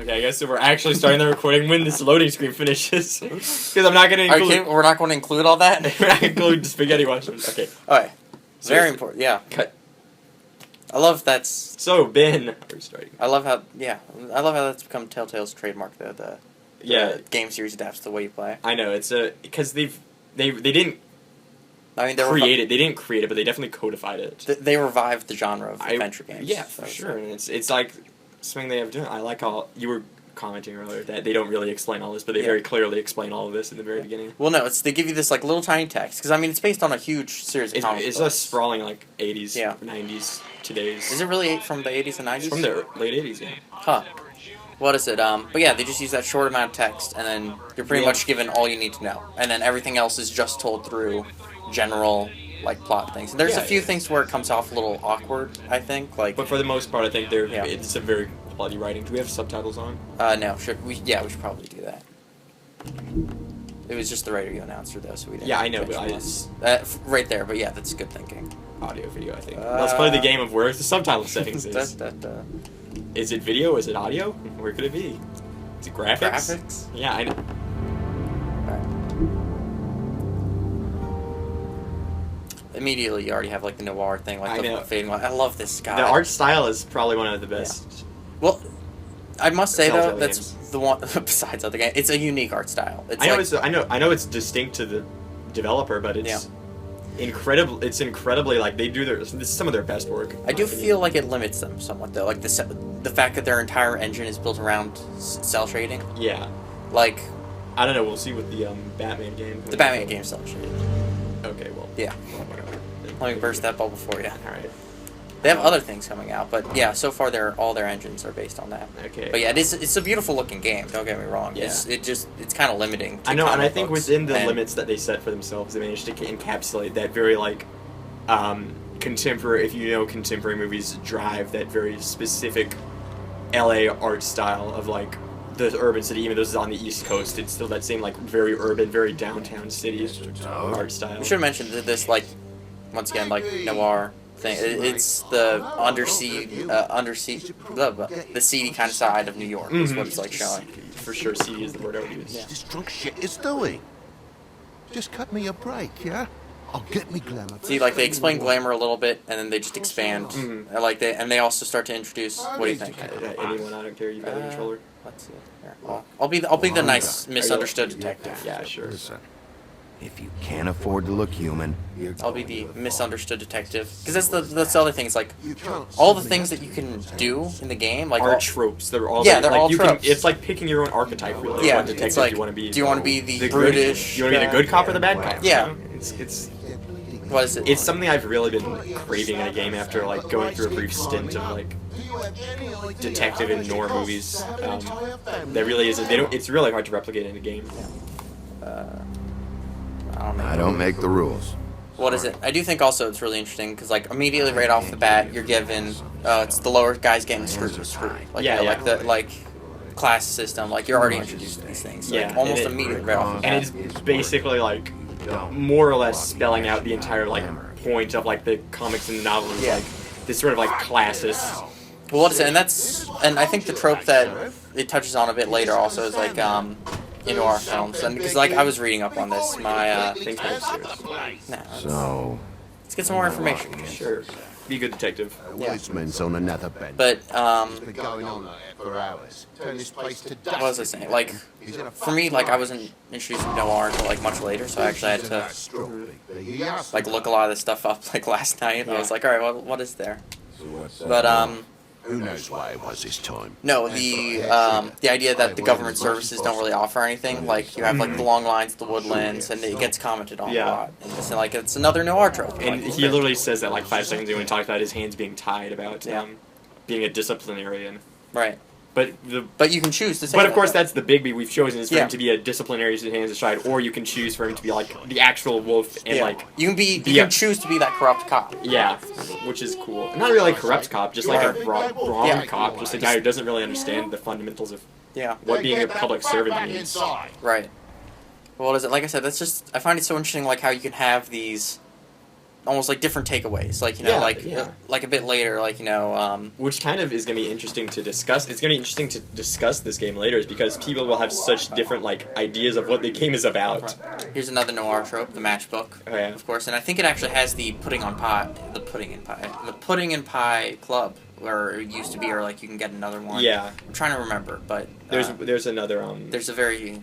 Okay, I guess we're actually starting the recording when this loading screen finishes. Because I'm not going to include... Okay, we're not going to include all that? We're not going to include spaghetti westerns. Okay. Alright. So Very important, yeah. Cut. I love that's... So, Ben... We're starting. I love how that's become Telltale's trademark, though. The game series adapts the way you play. I know, it's because they didn't create it. They didn't create it, but they definitely codified it. They revived the genre of adventure games. Yeah, for sure. And it's like something they have done. I like how you were commenting earlier that they don't really explain all this, but they very clearly explain all of this in the very beginning. Well, no, they give you this like little tiny text because I mean it's based on a huge series of comic books. It's a sprawling like 80s, 90s, today's. Is it really from the 80s and 90s? It's from the late 80s, yeah. Huh. What is it? But yeah, they just use that short amount of text, and then you're pretty much given all you need to know, and then everything else is just told through general like plot things. And there's a few things where it comes off a little awkward, I think. Like, but for the most part, I think it's a very quality writing. Do we have subtitles on? No. We should probably do that. It was just the radio announcer though, so we didn't. Yeah, I know, but right there. But yeah, that's good thinking. Audio, video, I think. Let's play the game of where the subtitle settings is. Is it video? Is it audio? Where could it be? Is it graphics? Graphics? Yeah, I know. Immediately, you already have like the noir thing, like the fading light. I love this sky. The art style is probably one of the best. Yeah. Well, I must say though, that's the one besides other games. It's a unique art style. I know it's distinct to the developer, but it's incredible. It's incredibly like this is some of their best work. I do feel like it limits them somewhat though, like the fact that their entire engine is built around cell shading. Yeah. Like, I don't know. We'll see with the Batman game. The Batman game cell shaded. Okay. Well. Yeah. Let me burst that bubble for you. All right. They have other things coming out, but yeah, so far all their engines are based on that. Okay. But yeah, it's a beautiful looking game. Don't get me wrong. Yeah. It's kind of limiting. I know, and I think within the limits that they set for themselves, they managed to encapsulate that very like contemporary. If you know contemporary movies, drive that very specific LA art style of like the urban city. Even though this is on the East Coast, it's still that same like very urban, very downtown city art style. We should mention that this like once again like noir thing. It's the the seedy kind of side of New York is what it's like showing. For sure, seedy is the word I would use. Yeah. This drunk shit is doing. Just cut me a break, yeah? I'll get me glamour. See, like they explain glamour a little bit, and then they just expand. And they also start to introduce. What do you think? Anyone? I don't care. You got a controller. Let's see. Here, I'll be the nice misunderstood detective. Yeah, sure. Listen. If you can't afford to look human, I'll be the misunderstood detective. Because that's the other thing. It's like all the things that you can do in the game, like are tropes. They're all they're all tropes. It's like picking your own archetype. Really. Yeah, what detective it's like, you want to be. Do you want to be the brutish? You want to be the good cop or the bad cop? Yeah. You know? It's. What is it? It's something I've really been craving in a game after like going through a brief stint of like detective and noir movies. That really is. It's really hard to replicate in a game. I don't make the rules. What is it? I do think also it's really interesting because like immediately right off the bat you're given it's the lower guys getting screwed. Like the class system. Like you're already introduced to these things. Like, almost immediately right off the bat. And it's basically like more or less spelling out the entire like point of like the comics and the novels. Like this sort of like classist. Well, what is it? And I think the trope that it touches on a bit later also is like in noir films, and because like I was reading up on this, my things kind of serious. So let's get some more information. Sure, be a good detective. Policeman's on another bench. But Been going on like that for hours. Turn this place to dust. what was I saying? Like for me, like I wasn't introduced to noir until like much later, so I actually had to like look a lot of this stuff up like last night. And I was like, all right, what is there? But who knows why it was this time? no, the idea that the government services don't really offer anything. Like you have like the long lines, the woodlands, and it gets commented on a lot. And it's like it's another noir trope. And he literally says that like 5 seconds ago when he talks about his hands being tied about being a disciplinarian. Right. But you can choose to say But of that, course, though. that's the bigby we've chosen is for Yeah. him to be a disciplinary who hands aside, or you can choose for him to be like the actual wolf and like you can choose to be that corrupt cop. yeah, which is cool. Not really like a corrupt cop, just like a wrong Yeah. cop, just a guy who doesn't really understand the fundamentals of Yeah. what being a public servant back means. inside. Right. What is it? Like I said, that's just I find it so interesting, like how you can have these almost like different takeaways, like like a bit later, like Which kind of is going to be interesting to discuss. It's going to be interesting to discuss this game later, is because people will have such different like ideas of what the game is about. Here's another noir trope, the matchbook, Oh, yeah. of course, and I think it actually has the pudding in pie club, where it used to be, or like you can get another one. Yeah. I'm trying to remember, but There's another there's a very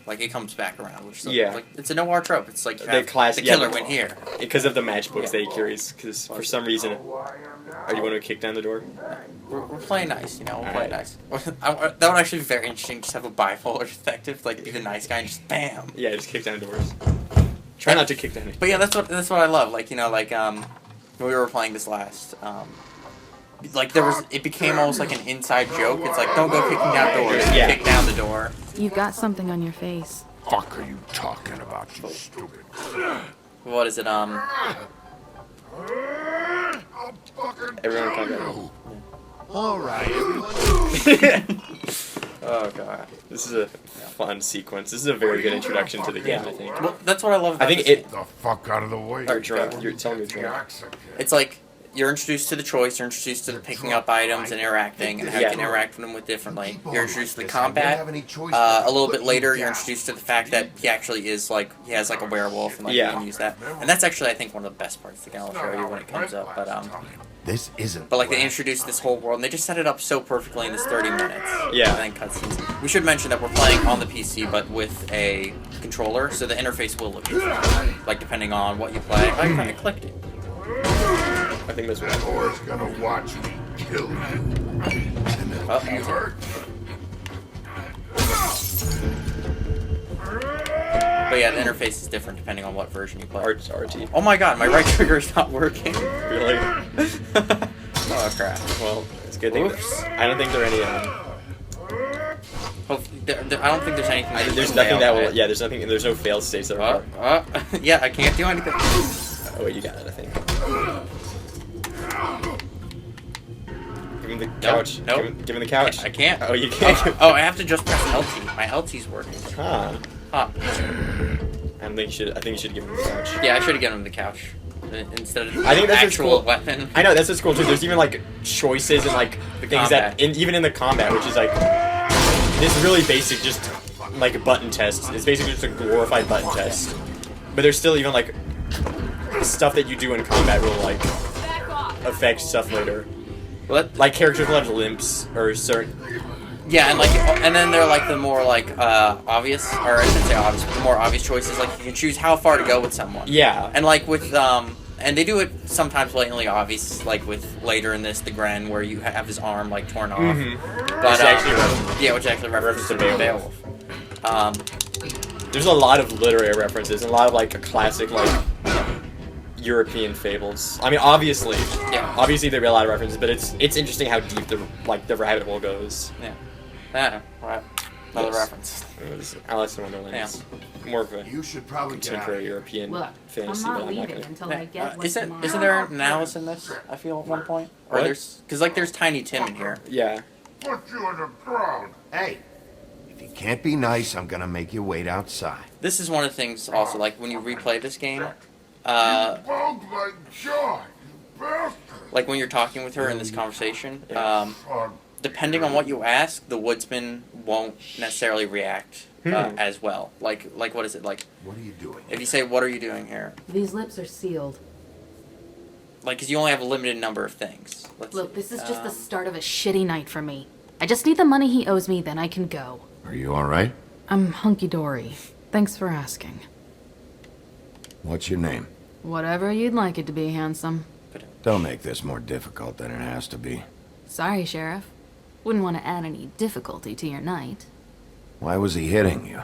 like it comes back around, which is Yeah. like it's a noir trope. It's like you The have classic- the killer yeah. went here. because of the matchbooks that he carries. Because for some reason, are you want to kick down the door? We're playing nice, we're playing Alright. nice. That would actually be very interesting. Just have a bipolar detective, like be the nice guy and just bam. Yeah, just kick down doors. Try not to kick down. But yeah, that's what I love. Like when we were playing this last, like it became almost like an inside joke. It's like don't go kicking down doors. Yeah. Kick down the door. You've got something on your face. Fuck are you talking about, you stupid? What is it? Everyone calm down. All right, everyone. Oh god, this is a fun sequence. This is a very good introduction to the game, I think. Well, that's what I love. About I think this it. game. The fuck out of the way. Or drunk. You're telling me drunk. It's like you're introduced to the choice. You're introduced to the picking up items and interacting, and how you Yeah. can interact with them with differently. You're introduced to the Listen, we don't combat. have any choice A but little to bit put later, you you're down. introduced to the fact that he actually is he has like a werewolf, and like Yeah. you can use that. And that's actually I think one of the best parts of the game. I'll show you when it comes up. This isn't. But like they introduced this whole world, and they just set it up so perfectly in this 30 minutes. Yeah. And then cutscenes. We should mention that we're playing on the PC, but with a controller, so the interface will look different. Like depending on what you play. I kind of clicked it. I think this one. Boy's gonna watch me kill you. And if Uh-oh. he hurt, But yeah, the interface is different depending on what version you play. RT. Oh my god, my right trigger is not working. Really? Oh crap. Well, it's a good thing. Oops. I don't think there are any. Hopefully, I don't think there's anything. That you There's can nothing fail that will. at. Yeah, there's nothing. There's no fail states that are. Yeah, I can't do anything. Oh wait, you got it. I think. Give him the couch. Nope. Give him the couch. I can't. Oh, you can't. Oh, I have to just press LT. My LT's working. Huh. Huh. I think you should. I think you should give him the couch. Yeah, I should have given him the couch instead of the I think that's what's actual cool. weapon. I know that's what's cool too. There's even like choices and like The things combat. that, even in the combat, which is like this really basic, just like a button test. It's basically just a glorified button test. But there's still even like stuff that you do in combat will like affect stuff later. Well, Like characters will have limps or certain. yeah, and then they're like the more like obvious, or I shouldn't say obvious, but the more obvious choices. Like you can choose how far to go with someone. Yeah. And like with and they do it sometimes blatantly obvious, like with later in this the Gren where you have his arm like torn off. But Which actually references- yeah, which actually references to Beowulf. Beowulf. There's a lot of literary references and a lot of like classic like European fables. I mean, obviously, Yeah. obviously there be a lot of references, but it's interesting how deep the rabbit hole goes. Yeah. Yeah. Right. Another Yes. reference. It was Alice in Wonderland. It's more of a You should probably get out of contemporary here. European Look, fantasy, I'm but not I'm not leaving gonna. until I get what's Isn't mine. there an Alice in this? I feel at one point, or What? there's because like there's Tiny Tim in here. Yeah. put you in the ground. Hey, if you can't be nice, I'm gonna make you wait outside. This is one of the things also like when you replay this game, Bug like John, you bastard. like when you're talking with her in this conversation, Fuck. depending on what you ask, the woodsman won't necessarily react as well. Like what is it like? What are you doing? If you say, "What are you doing here?" These lips are sealed. Like, because you only have a limited number of things. Let's Look, see. this is just the start of a shitty night for me. I just need the money he owes me, then I can go. Are you all right? I'm hunky-dory. Thanks for asking. What's your name? Whatever you'd like it to be, handsome. Don't make this more difficult than it has to be. Sorry, Sheriff. Wouldn't want to add any difficulty to your night. Why was he hitting you?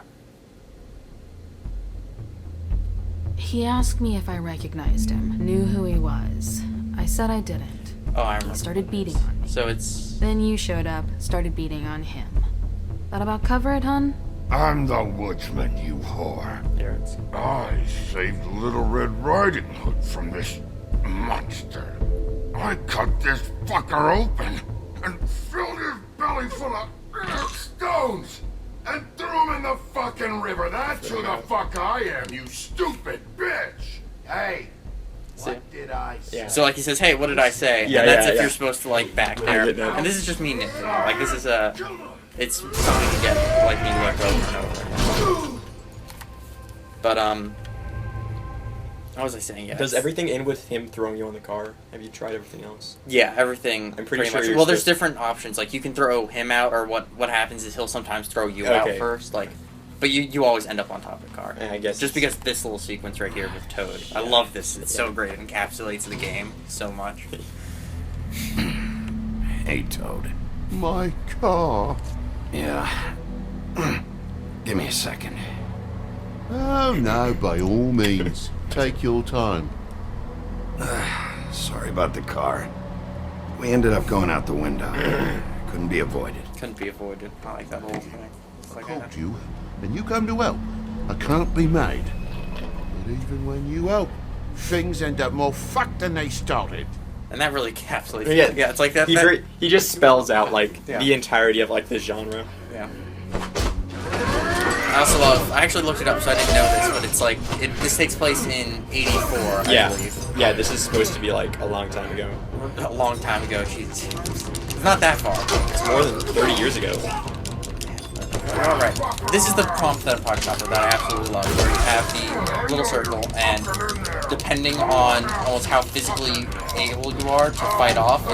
He asked me if I recognized him, knew who he was. I said I didn't. Oh, I He remember. started beating on me. So it's... Then you showed up, started beating on him. That about cover it, hun? I'm the woodsman, you whore. There it's... I saved Little Red Riding Hood from this monster. I cut this fucker open and filled his belly full of stones and threw him in the fucking river. That's who the fuck I am, you stupid bitch. Hey, See? what did I say? Yeah. So, like, he says, hey, what did I say? Yeah, and that's yeah, if yeah. you're supposed to, like, back there. get that. And this is just me nitpicking. Like, this is a... It's something to get, like, me to look over and over. But, what was I saying? Yeah. Does everything end with him throwing you on the car? Have you tried everything else? Yeah, everything. I'm pretty sure much. you're Well, there's supposed- different options. Like, you can throw him out, or what happens is he'll sometimes throw you out Okay. first. Like, but you always end up on top of the car. Yeah, I guess Just because this little sequence right here with Toad. I love this. It's so great. It encapsulates the game so much. Hey, Toad. My car. Yeah. Give me a second. Oh, no, by all means. Take your time. Sorry about the car. We ended up going out the window. Couldn't be avoided. Couldn't be avoided. I like that whole thing. It's like Called you, and you come to help. I can't be made. But even when you help, things end up more fucked than they started. and that really encapsulates. Yeah, Yeah, it's like that. He just spells out like Yeah. the entirety of like the genre. Yeah. I also love. I actually looked it up, so I didn't know this, but it's like this takes place in '84, I Yeah, believe. yeah. This is supposed to be like a long time ago. A long time ago. Jeez, it's not that far. It's more than 30 years ago. All right. This is the prompt that I'm talking about that I absolutely love, where you have the little circle, and depending on almost how physically able you are to fight off,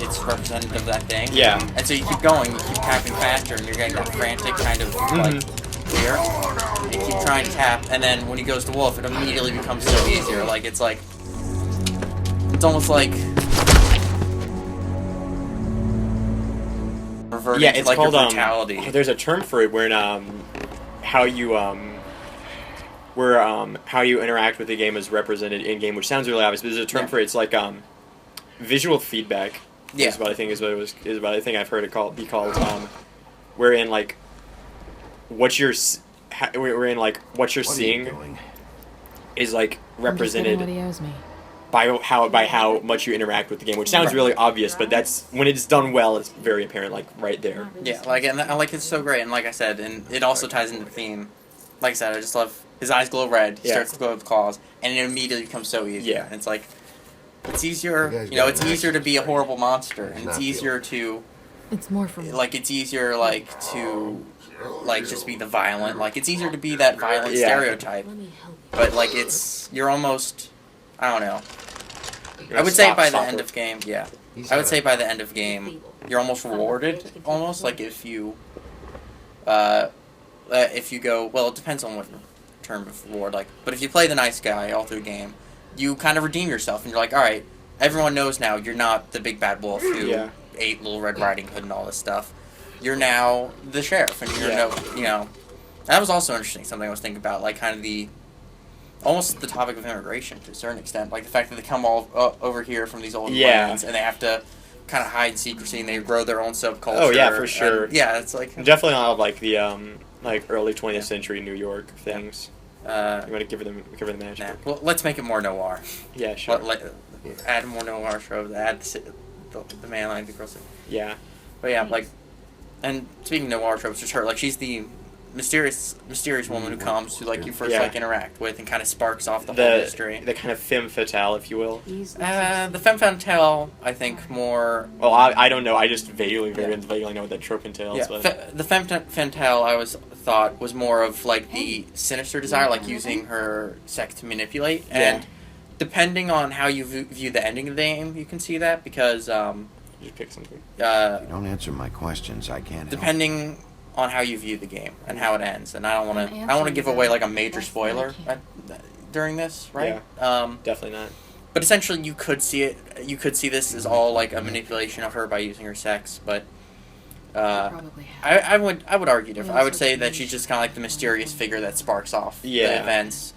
it's representative of that thing. Yeah. And so you keep going, you keep tapping faster, and you're getting that frantic kind of like clear. And you keep trying to tap, and then when he goes to wolf, it immediately becomes so easier. Like it's almost like. Yeah, it's like called your brutality. there's a term for it where how you how you interact with the game is represented in game, which sounds really obvious, but there's a term Yeah. for it. It's like visual feedback. Yeah. Is what I think I've heard it be called. Wherein like what you're wherein like what you're What are you seeing doing? is like I'm just getting represented what he owes me. by how much you interact with the game, which sounds Right. really obvious, but that's when it's done well, it's very apparent, like right there. Yeah, like and I like it's so great, and like I said, and it also ties into the theme. Like I said, I just love his eyes glow red. He Yeah. starts to glow with claws, and it immediately becomes so easy. Yeah. And it's like it's easier. You guys You know, got it's an easier to be a horrible monster, and it's not easier to It's more for me. like it's easier like to like just be the violent. Like it's easier to be that violent Yeah. stereotype, Let me help. but like you're almost I don't know. You're I would a say stop- by the stopper. end of game, yeah. I would say by the end of game, you're almost rewarded, almost like if you go. Well, it depends on what term of reward, like. But if you play the nice guy all through the game, you kind of redeem yourself, and you're like, all right, everyone knows now you're not the big bad wolf who Yeah. ate Little Red Riding Hood and all this stuff. You're now the sheriff, and you're Yeah. That was also interesting. Something I was thinking about, like kind of almost the topic of immigration to a certain extent, like the fact that they come all over here from these old Yeah. lands and they have to kind of hide in secrecy and they grow their own subculture. Oh, yeah, for sure. And, yeah, it's like Definitely a lot of like the like early 20th century New York things. You want to give them a match? nah. Well, let's make it more noir. Yeah, sure. Add more noir tropes. Add the man line, the girl. Yeah. But yeah, like, and speaking of noir tropes, just her, like she's the mysterious woman who comes who like you first Yeah. like interact with and kind of sparks off the whole mystery. The kind of femme fatale, if you will. The femme fatale, I think, more. Well, I don't know. I just vaguely know what that trope entails. Yeah, But the femme fatale I thought was more of like the sinister desire, like using her sex to manipulate. Yeah. And depending on how you view the ending of the game, you can see that because just pick something. If you don't answer my questions, I can't help. depending on how you view the game and how it ends, and I don't want Answer to give away like a major best that I spoiler can. during this, right? Definitely not. But essentially, you could see it. You could see this as all like a manipulation of her by using her sex. But Probably have. I would argue different. I would say that she's just kind of like the mysterious figure that sparks off the Yeah. events.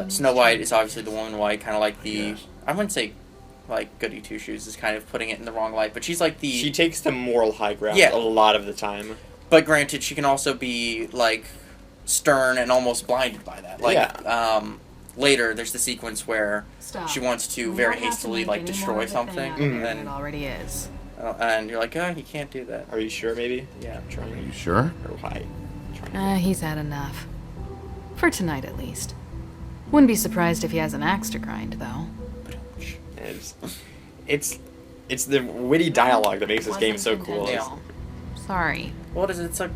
Snow White is obviously the woman white, kind of like the Yes. I wouldn't say like Goody Two Shoes is kind of putting it in the wrong light, but she's like the. She takes the moral high ground Yeah. a lot of the time. But granted, she can also be like stern and almost blinded by that. Like, later, there's the sequence where Stop. she wants to We very don't have to hastily make like any more destroy of a thing something, out of it than and it already is. and you're like, oh, you can't do that. Are you sure? Maybe. Yeah. Are Trying. you sure? Or why? Trying. He's had enough. For tonight, at least. Wouldn't be surprised if he has an axe to grind, though. It's the witty dialogue that makes this game so Wasn't cool. intentional. Sorry. What is it? It's like,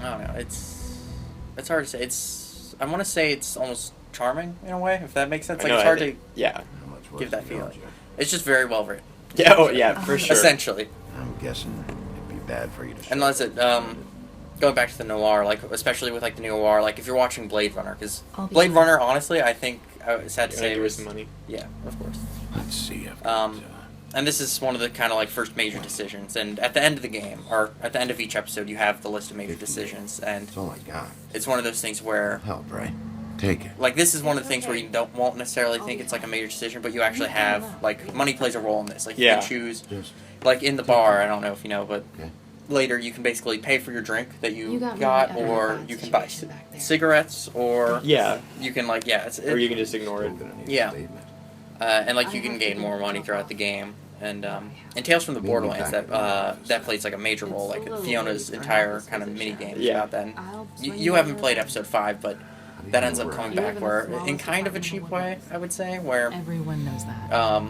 I don't know. It's hard to say. I want to say it's almost charming in a way, if that makes sense. Like, I know, it's hard I think- to Yeah. How much was give that it, feeling. don't you? It's just very well written, Yeah. Oh, yeah. For sure. essentially. I'm guessing it'd be bad for you to. And that's it. Going back to the noir, like especially with like the noir, like if you're watching Blade Runner, because I'll be Blade fine. Runner, honestly, I think it's sad to You're say gonna it give her was some money. yeah, of course. Let's see. I've got, And this is one of the kind of like first major decisions. And at the end of the game, or at the end of each episode, you have the list of major decisions, and That's all I got. it's one of those things where Help, right? Take it. like this is one of the things where you won't necessarily think it's like a major decision, but you actually have like money plays a role in this. Like you Yeah. can choose, Just like in the bar. I don't know if you know, but okay. later you can basically pay for your drink that you, You got got, really or bad you can buy situation back there. cigarettes, or Yeah. you can like Or you can just ignore it. Still gonna need a Yeah. statement. and like you can gain more money throughout the game. And in Tales from the Borderlands, that plays like a major role. Like Fiona's entire kind of mini game is Yeah. about that. You haven't played episode 5, but that ends up coming back where, in kind of a cheap way, I would say, where Everyone knows that.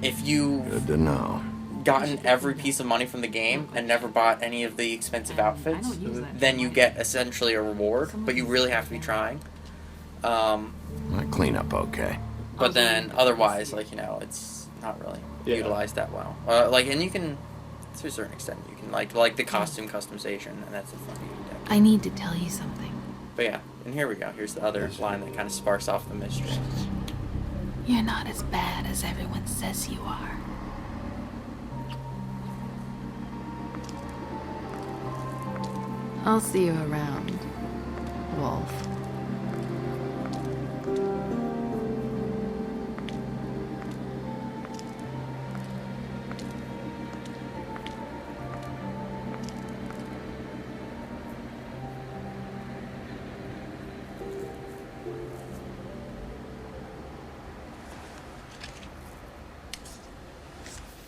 if you Good to know. gotten every piece of money from the game and never bought any of the expensive outfits, I don't use that. then you get essentially a reward, but you really have to be trying. My cleanup, okay. But then otherwise, like, you know, it's not really Yeah. utilized that well. Like, and you can, to a certain extent, you can like the costume customization, and that's a fun thing. I need to tell you something. But yeah, and here we go. Here's the other line that kind of sparks off the mystery. You're not as bad as everyone says you are. I'll see you around, Wolf.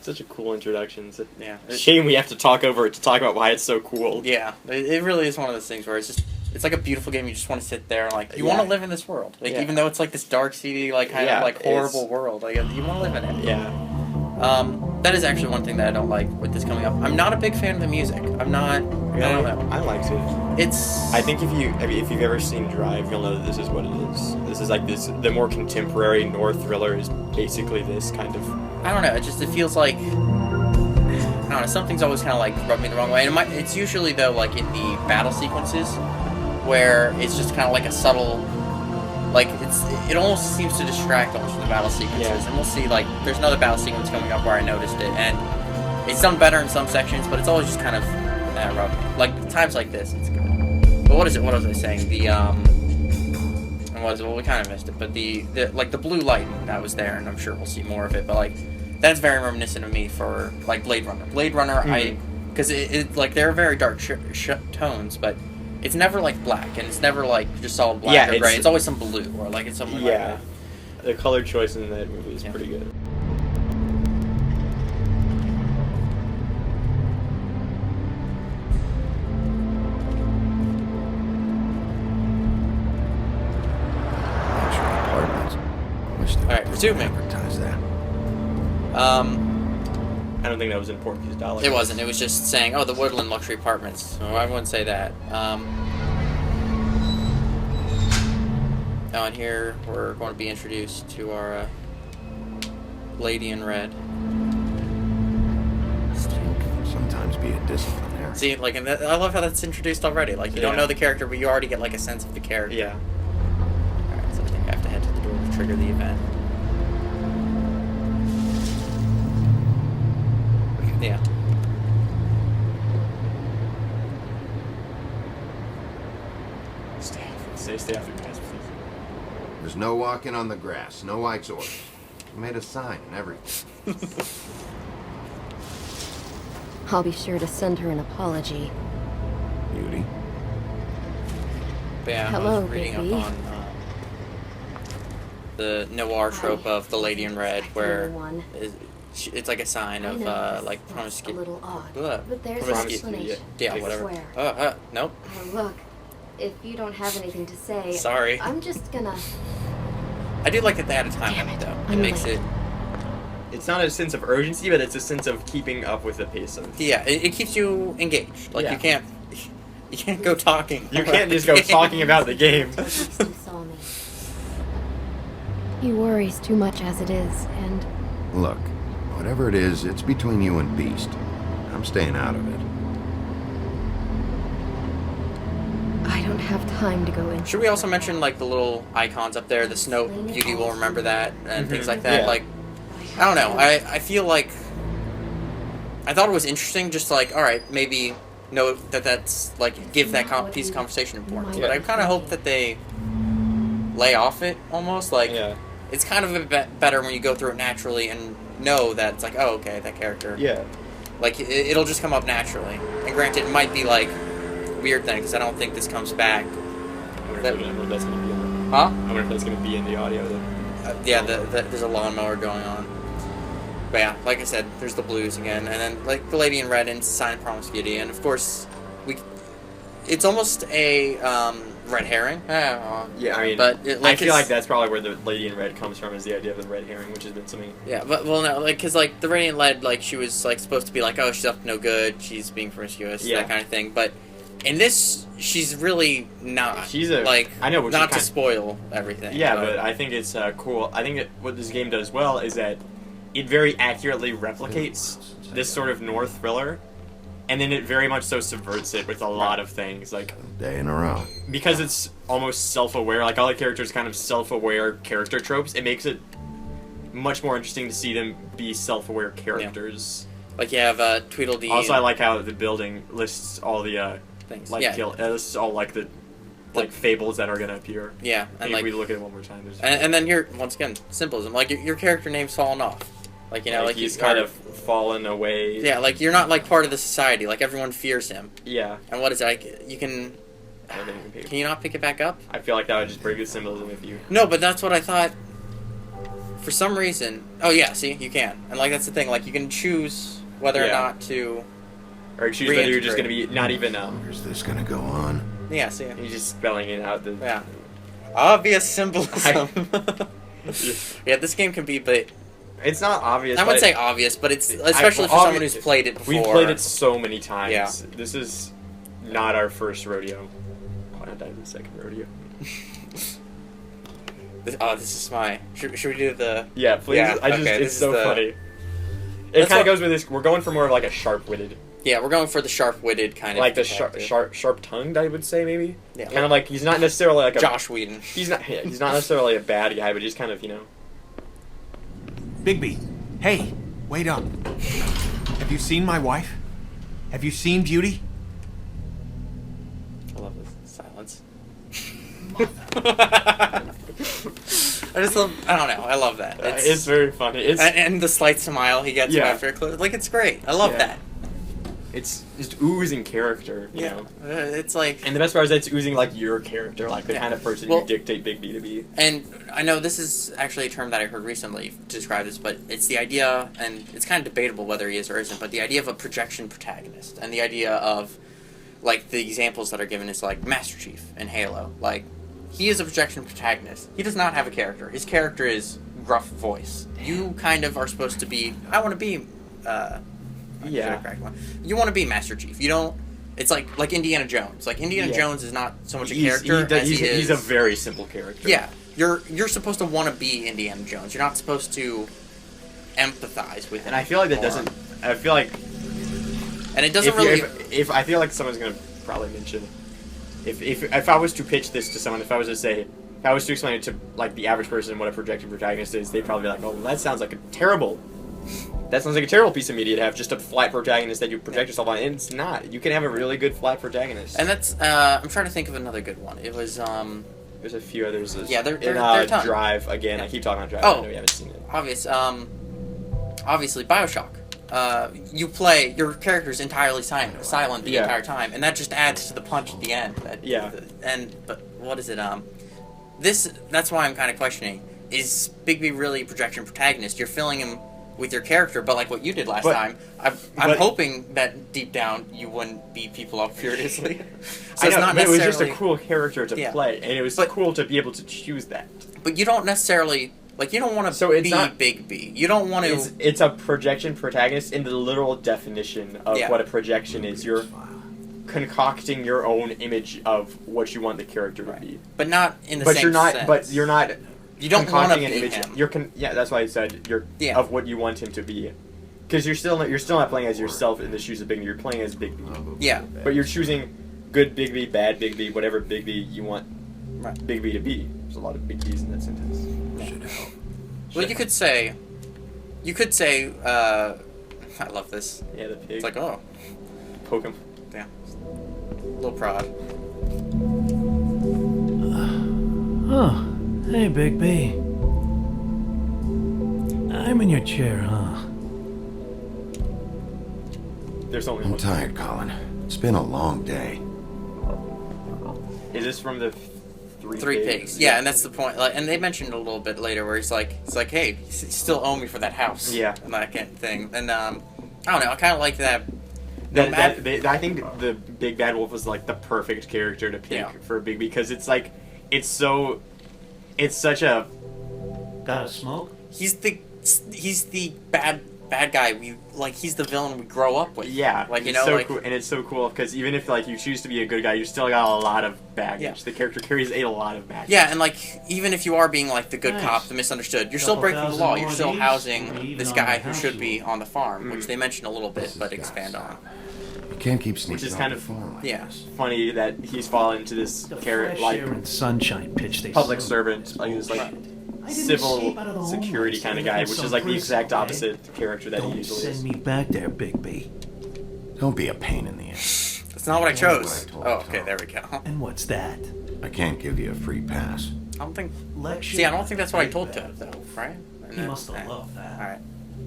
Such a cool introduction. It's a Yeah. shame we have to talk over it to talk about why it's so cool. Yeah, it really is one of those things where it's like a beautiful game. You just want to sit there and like you Yeah. want to live in this world. Like Yeah. even though it's like this dark, seedy, like kind Yeah, of like horrible it's- world, like you want to live in it. Yeah. That is actually one thing that I don't like with this coming up. I'm not a big fan of the music. I'm not. I don't know. I liked it. It's. I think if you've ever seen Drive, you'll know that this is what it is. This is like this. The more contemporary noir thriller is basically this kind of. I don't know. It feels like. I don't know. Something's always kind of like rubbed me the wrong way, and it's usually though like in the battle sequences, where it's just kind of like a subtle. Like it almost seems to distract almost from the battle sequences, Yeah. and we'll see. Like there's another battle sequence coming up where I noticed it, and it's done better in some sections, but it's always just kind of rubbed me. Like times like this, it's good. But what is it? What was I saying? The well, we kind of missed it, but the like the blue light that was there, and I'm sure we'll see more of it. But like that's very reminiscent of me for like Blade Runner. Blade Runner, because it like they're very dark tones, but. It's never like black, and it's never like just solid black or gray. It's always some blue, or like it's something like Yeah. that. The color choice in that movie is pretty good. Luxury apartments. Wish they Alright, would resuming. advertise that. I don't think that was important because dollars. It wasn't. It was just saying, oh, the Woodland luxury apartments. So I wouldn't say that. Now in here, we're going to be introduced to our lady in red. Sometimes be a disciplinary. See, like, and I love how that's introduced already. Like, you don't Yeah. know the character, but you already get like a sense of the character. Yeah. Alright, so I think I have to head to the door to trigger the event. Yeah. Stay off the grass, please. There's no walking on the grass. No Ike's orders. I made a sign and everything. I'll be sure to send her an apology. Beauty. But yeah, I Hello, was reading baby. up on the noir trope of the lady in red, where One. it's like a sign I of know this like sounds a promiscuity. little odd, Ugh. but there's an Promiscuity. explanation. Yeah, I whatever. swear. Nope. Look, if you don't have anything to say, Sorry. I'm just gonna. I do like that they had a time Damn limit it, though. It I'm makes late. it. It's not a sense of urgency, but it's a sense of keeping up with the pace of. Yeah, it keeps you engaged. Like Yeah. you can't go talking. You about can't the just go game. talking about the game. At least he saw me. He worries too much as it is, and Look, whatever it is, it's between you and Beast. I'm staying out of it. I don't have time to go in. Should we also mention like the little icons up there? The Snow Beauty will remember that and things like that. Yeah. Like, I don't know. I feel like I thought it was interesting. Just like, all right, maybe note that's like give that piece of conversation importance. But I kind of hope that they lay off it almost. Like, Yeah. it's kind of a bit better when you go through it naturally and know that it's like, oh, okay, that character. Yeah. Like it'll just come up naturally. And granted, it might be like weird thing because I don't think this comes back. I wonder if that's going to be in the, Huh? I wonder if that's going to be in the audio then. Yeah, there's a lawnmower going on. But yeah, like I said, there's the blues again, and then like the lady in red and sign of promiscuity, and of course, it's almost a red herring. Yeah, I mean, but I feel like that's probably where the lady in red comes from, is the idea of the red herring, which has been something. Yeah, but well, no, like because like the lady in red, like she was like supposed to be like, oh, she's up to no good, she's being promiscuous, Yeah. that kind of thing. But in this, she's really not. She's a like I know, which not is to spoil everything. Yeah, but I think it's cool. I think what this game does well is that it very accurately replicates this sort of noir thriller, and then it very much so subverts it with a lot of things, like Day in a row. because it's almost self-aware. Like all the characters kind of self-aware character tropes. It makes it much more interesting to see them be self-aware characters. like you have Tweedledee. Also, I like how the building lists all the things. like yeah, lists all like the fables that are gonna appear. yeah, And and if like we look at it one more time, there's and then here once again symbolism. Like your character name's fallen off. Like you know, like he's you kind are- of fallen away. Yeah, like you're not like part of the society. Like everyone fears him. Yeah. And what is it? Like you can. I don't even pick it. Can you not pick it back up? I feel like that would just break the symbolism if you. No, but that's what I thought. For some reason. Oh yeah, see, you can. And like that's the thing. Like you can choose whether or Yeah. not to. Or choose whether you're just gonna be not even Where's this gonna go on? Yeah, see. You're just spelling it out. The Yeah. Obvious symbolism. Yeah, this game can be, but It's not obvious. I wouldn't but say obvious, but it's especially for someone who's played it before. We've played it so many times. Yeah. This is not our first rodeo. Why not die the second rodeo? This is my. Should we do the? Yeah, please. Yeah, I just okay, it's this is so the- funny. It That's kind what- of goes with this. We're going for more of like a sharp-witted, Yeah, we're going for the sharp-witted kind like of. the detective. sharp-tongued. I would say maybe. Yeah, Kind of like he's not necessarily like a. Josh Whedon. He's not. Yeah, he's not necessarily a bad guy, but he's kind of Bigby, hey, wait up. Have you seen my wife? Have you seen Beauty? I love this silence. I just love. I don't know. I love that. It's very funny. It's and the slight smile he gets Yeah. after it closes. Like it's great. I love Yeah. that. it's just oozing character. You know. It's like. And the best part is that it's oozing like your character, like the Yeah. kind of person Well- you dictate Big B to be. And I know this is actually a term that I heard recently to describe this, but it's the idea, and it's kind of debatable whether he is or isn't, but the idea of a projection protagonist, and the idea of, like, the examples that are given is, like, Master Chief in Halo. Like, he is a projection protagonist. He does not have a character. His character is gruff voice. You kind of are supposed to be, I want to be, Yeah. you want to be Master Chief. You don't, it's like Indiana Jones. Like, Indiana Yeah. Jones is not so much a He's- character as he is. he's a very simple character. Yeah, you're supposed to want to be Indiana Jones. You're not supposed to empathize with him. And I feel like that or- doesn't. I feel like And it doesn't if, you- really. if I feel like someone's gonna probably mention if I was to pitch this to someone, if I was to say, if I was to explain it to like the average person what a projected protagonist is, they'd probably be like, "Oh, that sounds like a terrible. That sounds like a terrible piece of media to have just a flat protagonist that you project yourself on." And it's not. You can have a really good flat protagonist. And that's. I'm trying to think of another good one. It was. There's a few others. Yeah, they're in a ton. Drive again. Yeah. I keep talking about Drive. Oh. I know you haven't seen it. Obviously, Bioshock. You play your character's entirely silent the Yeah. entire time, and that just adds to the punch at the end. Yeah. But what is it? That's why I'm kind of questioning: is Bigby really a projection protagonist? You're filling him with your character, but like what you did last time, I'm hoping that deep down you wouldn't beat people up furiously. So I know, it's not but it was necessarily. just a cool character to Yeah. play, and it was cool to be able to choose that. But you don't necessarily like. You don't want to So it's be not- Bigby. You don't want to. It's a projection protagonist in the literal definition of Yeah. what a projection is. You're concocting your own image of what you want the character to be. But not in the But same you're not. sense. But you're not. You don't want to concocting be an image. him. Yeah, that's why I said you're Yeah. of what you want him to be. Because you're still not playing as yourself in the shoes of Bigby. You're playing as Bigby. Yeah. But you're choosing good Bigby, bad Bigby, whatever Bigby you want Right. Bigby to be. There's a lot of Big B's in that sentence. Should help. Well, you could say, I love this. Yeah, the pig. It's like, oh, Poke him. damn, little prod. Oh, hey, Big B. I'm in your chair, huh? There's only I'm one. tired, Colin. It's been a long day. Is this from the Three pigs. Yeah, and that's the point. Like, and they mentioned a little bit later where he's like, hey, you still owe me for that house. Yeah. And that kind of thing. And I don't know. I kind of like that. I think the Big Bad Wolf was like the perfect character to pick Yeah. for Big because it's like it's such a Got a smoke? He's the bad guy. He's the villain we grow up with. yeah, Like, you it's know, so like cool, and it's so cool because even if like you choose to be a good guy, you still got a lot of baggage. Yeah. The character carries a lot of baggage. yeah, and like even if you are being like the good Nice. cop, the misunderstood, you're still Couple breaking the thousand law. more You're of still these, housing and this on guy the who house should you be want. on the farm, which they mentioned a little bit, This but has gotta expand on. stop. You can't keep sneaking Which is off kind the of- farm like Yeah. this. Funny that he's fallen into this The character fresh like air and sunshine pitch they public serve servant, is like this like I didn't civil escape out of the security homeless kind of in guy, which some is like the prison, exact eh? opposite character that he Don't usually send is. me back there, Big B. Don't be a pain in the ass. That's not what I chose. What I told Oh, okay, Tom. there we go. And what's that? I can't give you a free pass. I don't think. Lecture? See, I don't think that's what I told Ted, though, right? And He then- must have loved that. All right.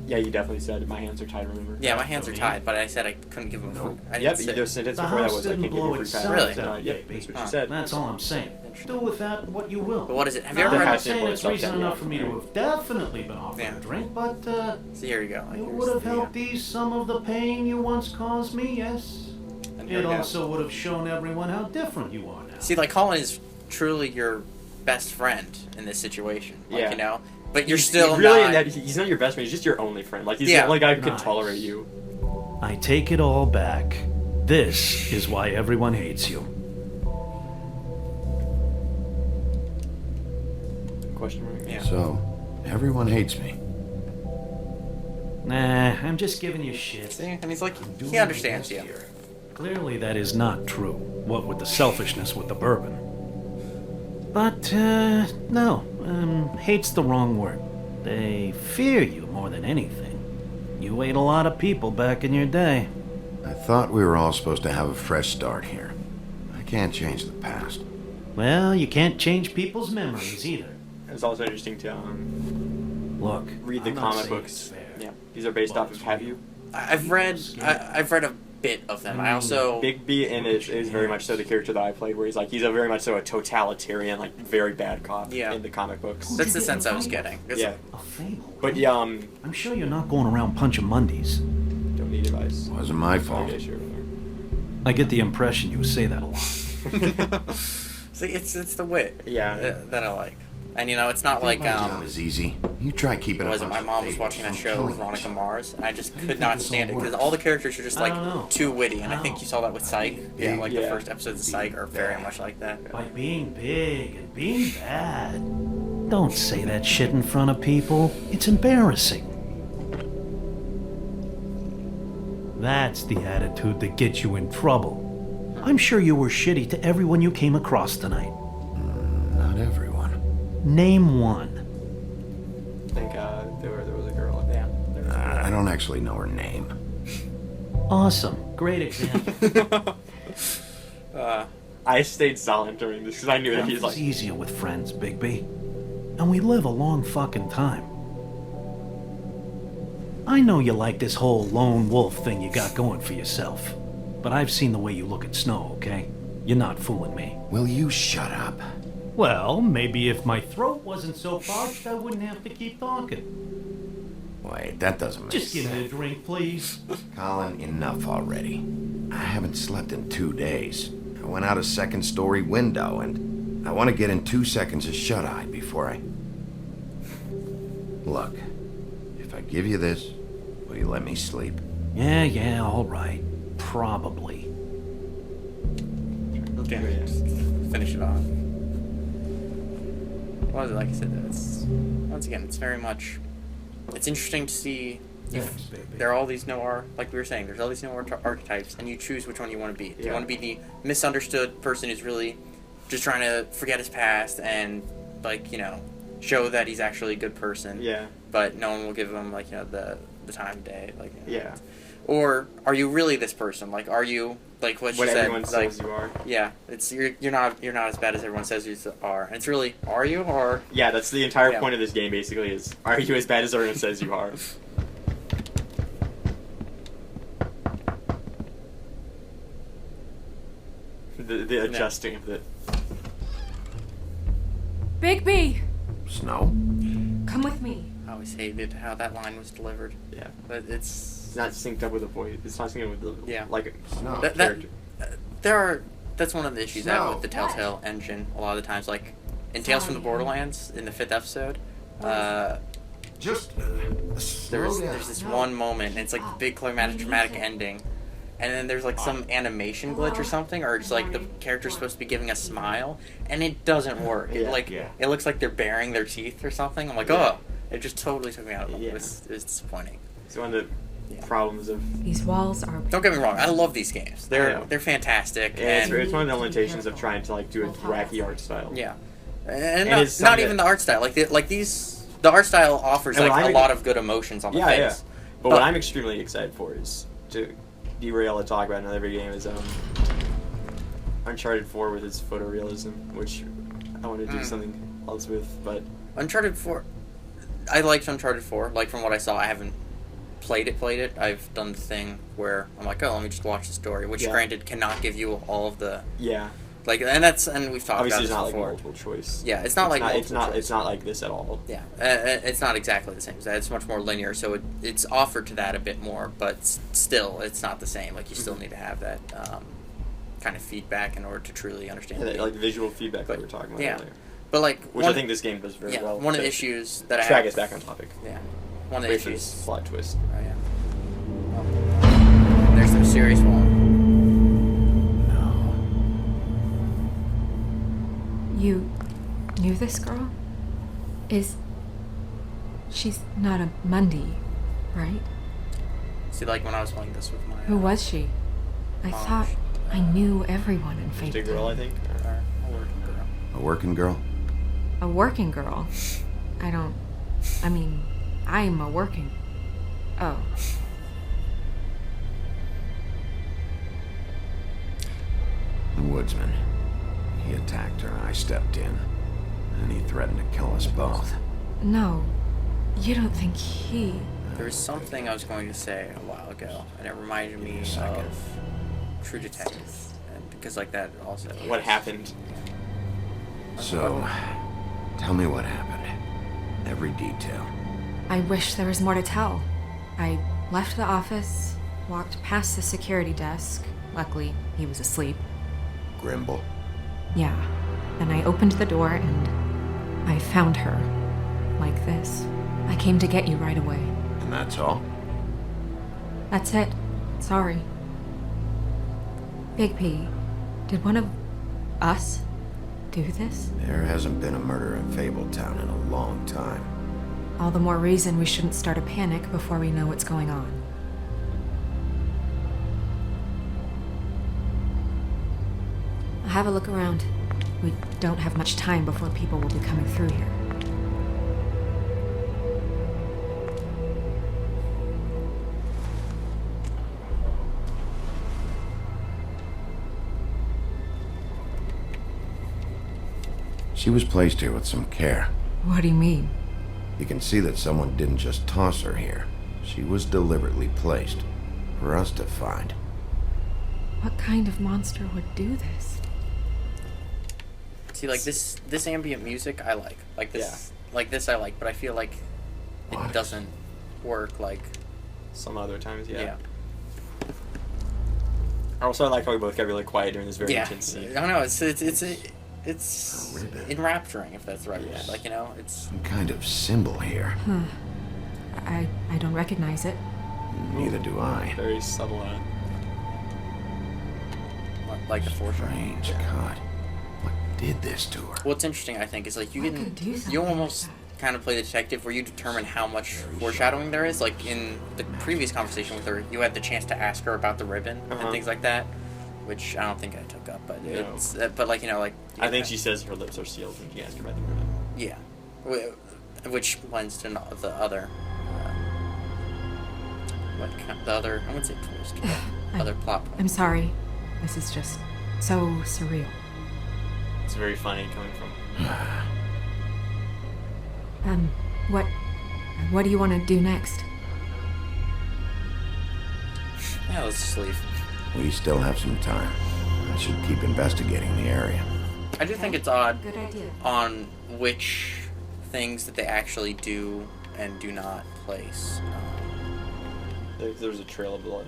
Yeah, you definitely said my hands are tied. Remember? Yeah, my hands are tied, but I said I couldn't give him a free. I Yep. didn't say- The sentence The before that house was I didn't can't give blow you a free itself pass. Really? down, Yeah, Big B. that's what Huh. you said. That's all I'm saying. Do with that what you will. But what is it? Have you Now, ever The I'm read? not house didn't saying blow it's itself reason down, enough yeah. for me to have definitely been offered Yeah. a drink, but See, here you go. Like, it here's would have the, helped ease some of the pain you once caused me, yes. and here It we go. also would have shown everyone how different you are now. See, like Colin is truly your best friend in this situation. Like, Yeah. you know, but you're He's still really not. he's not your best friend. He's just your only friend. Like he's Yeah. the only guy who can Nice. tolerate you. I take it all back. This is why everyone hates you. Question mark. Yeah. So, everyone hates me. Nah, I'm just giving you shit. See, and he's like, Doing he my understands best you. here. Clearly, that is not true. What with the selfishness with the bourbon. But, no. Hate's the wrong word. They fear you more than anything. You ate a lot of people back in your day. I thought we were all supposed to have a fresh start here. I can't change the past. Well, you can't change people's memories either. It's also interesting to Look, read the I'm not comic saying books. it's fair. Yeah, these are based off of Have You? I've read a bit of them. I also Bigby in it is very much so the character that I played, where he's a very much so a totalitarian, like very bad cop Yeah. in the comic books. that's the sense I was getting. It's- Yeah, A fable. but yeah, I'm sure you're not going around punching Mondays. don't need advice. Wasn't my fault. Okay, sure. I get the impression you say that a lot. See, it's the wit. Yeah. That I like. And you know, it's not like My job is easy. You try keeping What up was it? on My some mom was fables, watching that I'm show, killing Veronica myself. Mars, and I just think could not this stand it will because work? all the characters are just I like don't know. too witty, and I think How? you saw that with Psych. Yeah, like the Yeah. first episodes of Psych are very much like that. By being big and being bad. Don't say that shit in front of people. It's embarrassing. That's the attitude that gets you in trouble. I'm sure you were shitty to everyone you came across tonight. Not everyone. Name one. I think there was a girl in there. I don't actually know her name. Awesome. Great example. I stayed silent during this because I knew that he's It's like. easier with friends, Bigby. And we live a long fucking time. I know you like this whole lone wolf thing you got going for yourself. But I've seen the way you look at Snow, okay? You're not fooling me. Will you shut up? Well, maybe if my throat wasn't so parched, I wouldn't have to keep talking. Wait, that doesn't make Just give sense. me a drink, please. Colin, enough already. I haven't slept in 2 days. I went out a second-story window, and I want to get in 2 seconds of shut-eye before I... Look, if I give you this, will you let me sleep? Yeah, all right. Probably. Okay, just finish it off. Well, like I said, it's once again, it's very much. It's interesting to see. Thanks, baby. There are all these noir, like we were saying, there's all these noir archetypes, and you choose which one you want to be. Do you want to be the misunderstood person who's really just trying to forget his past and, like, you know, show that he's actually a good person? Yeah. But no one will give him, like, you know, the time of day. Like, you know, Yeah. Or are you really this person? Like, are you like what you said? Everyone Like, says you are. yeah, it's you're not as bad as everyone says you are. And it's really, are you or Yeah, that's the entire Yeah. point of this game. Basically, is are you as bad as everyone says you are? The adjusting of the. Bigby! Snow? Come with me. I always hated how that line was delivered. Yeah. But It's not synced up with the voice. It's not synced up with the Yeah. like Snow. character. that's one of the issues I have with the Telltale engine. A lot of the times, like in Tales from the Borderlands, in the 5th episode, Just there's this one moment, and it's like the big dramatic ending, and then there's like some animation glitch or something, or it's like the character's supposed to be giving a smile, and it doesn't work. It it looks like they're baring their teeth or something. I'm like, oh, it just totally took me out of it. It was disappointing. It's one of the problems of. These walls are... Don't get me wrong, I love these games. I know. They're fantastic. Yeah, And it's one of the limitations of trying to like do a wacky art style. yeah, and it's not something even that- the art style. The art style offers And like what a I'm- lot of good emotions on the Yeah, face. yeah. But what I'm extremely excited for is to derail and talk about another video game is Uncharted 4 with its photorealism, which I want to do something else with, but Uncharted 4, I liked Uncharted 4. Like from what I saw, I haven't played it. I've done the thing where I'm like, oh, let me just watch the story, which Yeah. granted cannot give you all of the yeah, like, and we've talked obviously it's about not this like before. multiple choice. Yeah, it's not like it's multiple choice. it's not like this at all. Yeah, it's not exactly the same. It's much more linear, so it's offered to that a bit more, but still, it's not the same. Like, you still need to have that kind of feedback in order to truly understand Yeah, the game. like visual feedback But, that we were talking about yeah. earlier, But, like, which I think this game does very well. one of the but issues that I drag have... us back on topic. Yeah. One of the Wait for issues... this plot twist. Oh, yeah. Oh. There's the serious one. You knew this girl? She's not a Mundy, right? See, like, when I was playing this with my... Who was she? I thought I knew everyone in Just a Fate. girl, I think. a working girl. A working girl? A working girl? I'm a working... Oh. The woodsman. He attacked her, I stepped in. And he threatened to kill us both. No. You don't think he... There was something I was going to say a while ago, and it reminded me a second. of True Detective. And because, like, that also... What happened? So, tell me what happened. Every detail. I wish there was more to tell. I left the office, walked past the security desk. Luckily, he was asleep. Grimble. Yeah. Then I opened the door and I found her. Like this. I came to get you right away. And that's all? That's it. Sorry. Big P, did one of us do this? There hasn't been a murder in Fabletown in a long time. All the more reason we shouldn't start a panic before we know what's going on. I'll have a look around. We don't have much time before people will be coming through here. She was placed here with some care. What do you mean? You can see that someone didn't just toss her here. She was deliberately placed for us to find. What kind of monster would do this? See, like this ambient music I like. Like this I like, but I feel like it doesn't work like some other times. Yeah. Also, I like how we both got really quiet during this very intense scene. I don't know. It's enrapturing, if that's the right word. Like, you know, it's some kind of symbol here. I don't recognize it. Neither do I. Very subtle. Like the foreshadowing. Strange. God, what did this to her? What's interesting, I think, is like could do something you like almost that. kind of play the detective where you determine how much foreshadowing there is. Like in the previous conversation with her, you had the chance to ask her about the ribbon and things like that, which I don't think I took up. But it's but like, you know, like I think she says her lips are sealed when she asks her about the ribbon. Yeah, which lends to the other. I wouldn't say twist, but other plot point. I'm sorry. This is just so surreal. It's very funny coming from. What do you want to do next? Yeah, let's just leave. We still have some time. I should keep investigating the area. I do think it's odd Good idea. on which things that they actually do and do not place. There's a trail of blood.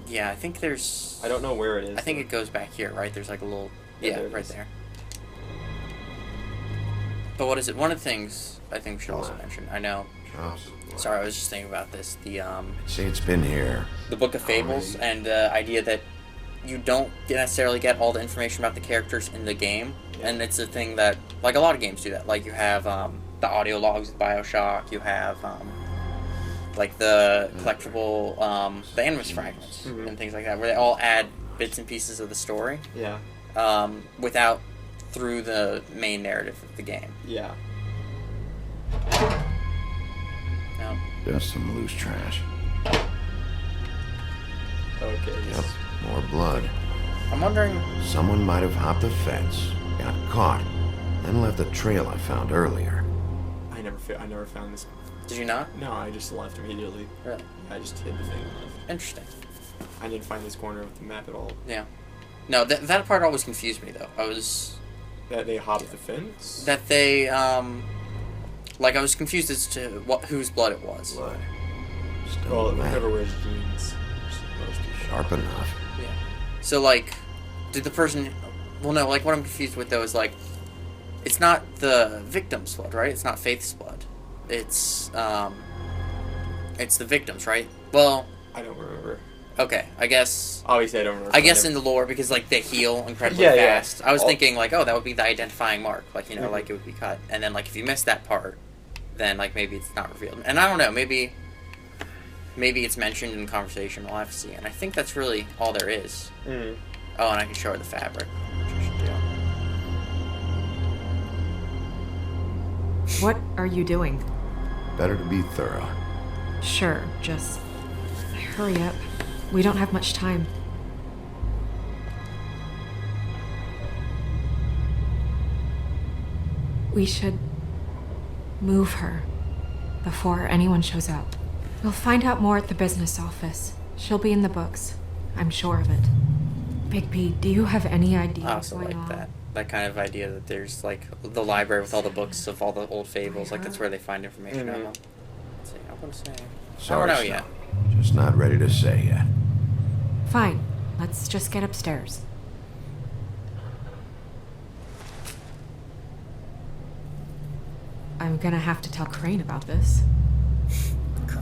Yeah, I think there's... I don't know where it is. I think it goes back here, right? There's like a little... Yeah, right there. But what is it? One of the things I think we should also mention, I know... Sorry, I was just thinking about this. The Say it's been here. The Book of Fables and the idea that you don't necessarily get all the information about the characters in the game. Yeah. And it's a thing that... Like, a lot of games do that. Like, you have the audio logs of BioShock. You have... like the collectible, the Animus fragments and things like that, where they all add bits and pieces of the story. Yeah. Without through the main narrative of the game. Yeah. No. Just some loose trash. Okay. Yep, more blood. I'm wondering... Someone might have hopped the fence, got caught, then left the trail I found earlier. I never found this. Did you not? No, I just left immediately. Really? I just hid the thing and left. Interesting. I didn't find this corner of the map at all. Yeah. No, that part always confused me, though. That they hopped the fence? That they, like, I was confused as to whose blood it was. Blood. Well, whoever wears jeans. Sharp enough. Yeah. So, like, did the person... Well, no, like, what I'm confused with, though, is, like, it's not the victim's blood, right? It's not Faith's blood. It's the victims, right? Well... I don't remember. Okay, I guess... Obviously, I don't remember. I guess in the lore, because, like, they heal incredibly fast. Yeah. I was thinking, like, oh, that would be the identifying mark. Like, you know, like, it would be cut. And then, like, if you miss that part, then, like, maybe it's not revealed. And I don't know, maybe it's mentioned in conversation. We'll have to see. And I think that's really all there is. Mm. Oh, and I can show her the fabric, which I should do. What are you doing? Better to be thorough. Sure, just hurry up. We don't have much time. We should move her before anyone shows up. We'll find out more at the business office. She'll be in the books. I'm sure of it. Big P, do you have any idea I what's also going like on? that kind of idea that there's, like, the library with all the books of all the old fables. Like, that's where they find information. Mm-hmm. Let's see, I want to say... Sorry, I don't know Snow. yet. Just not ready to say yet. Fine. Let's just get upstairs. I'm gonna have to tell Crane about this.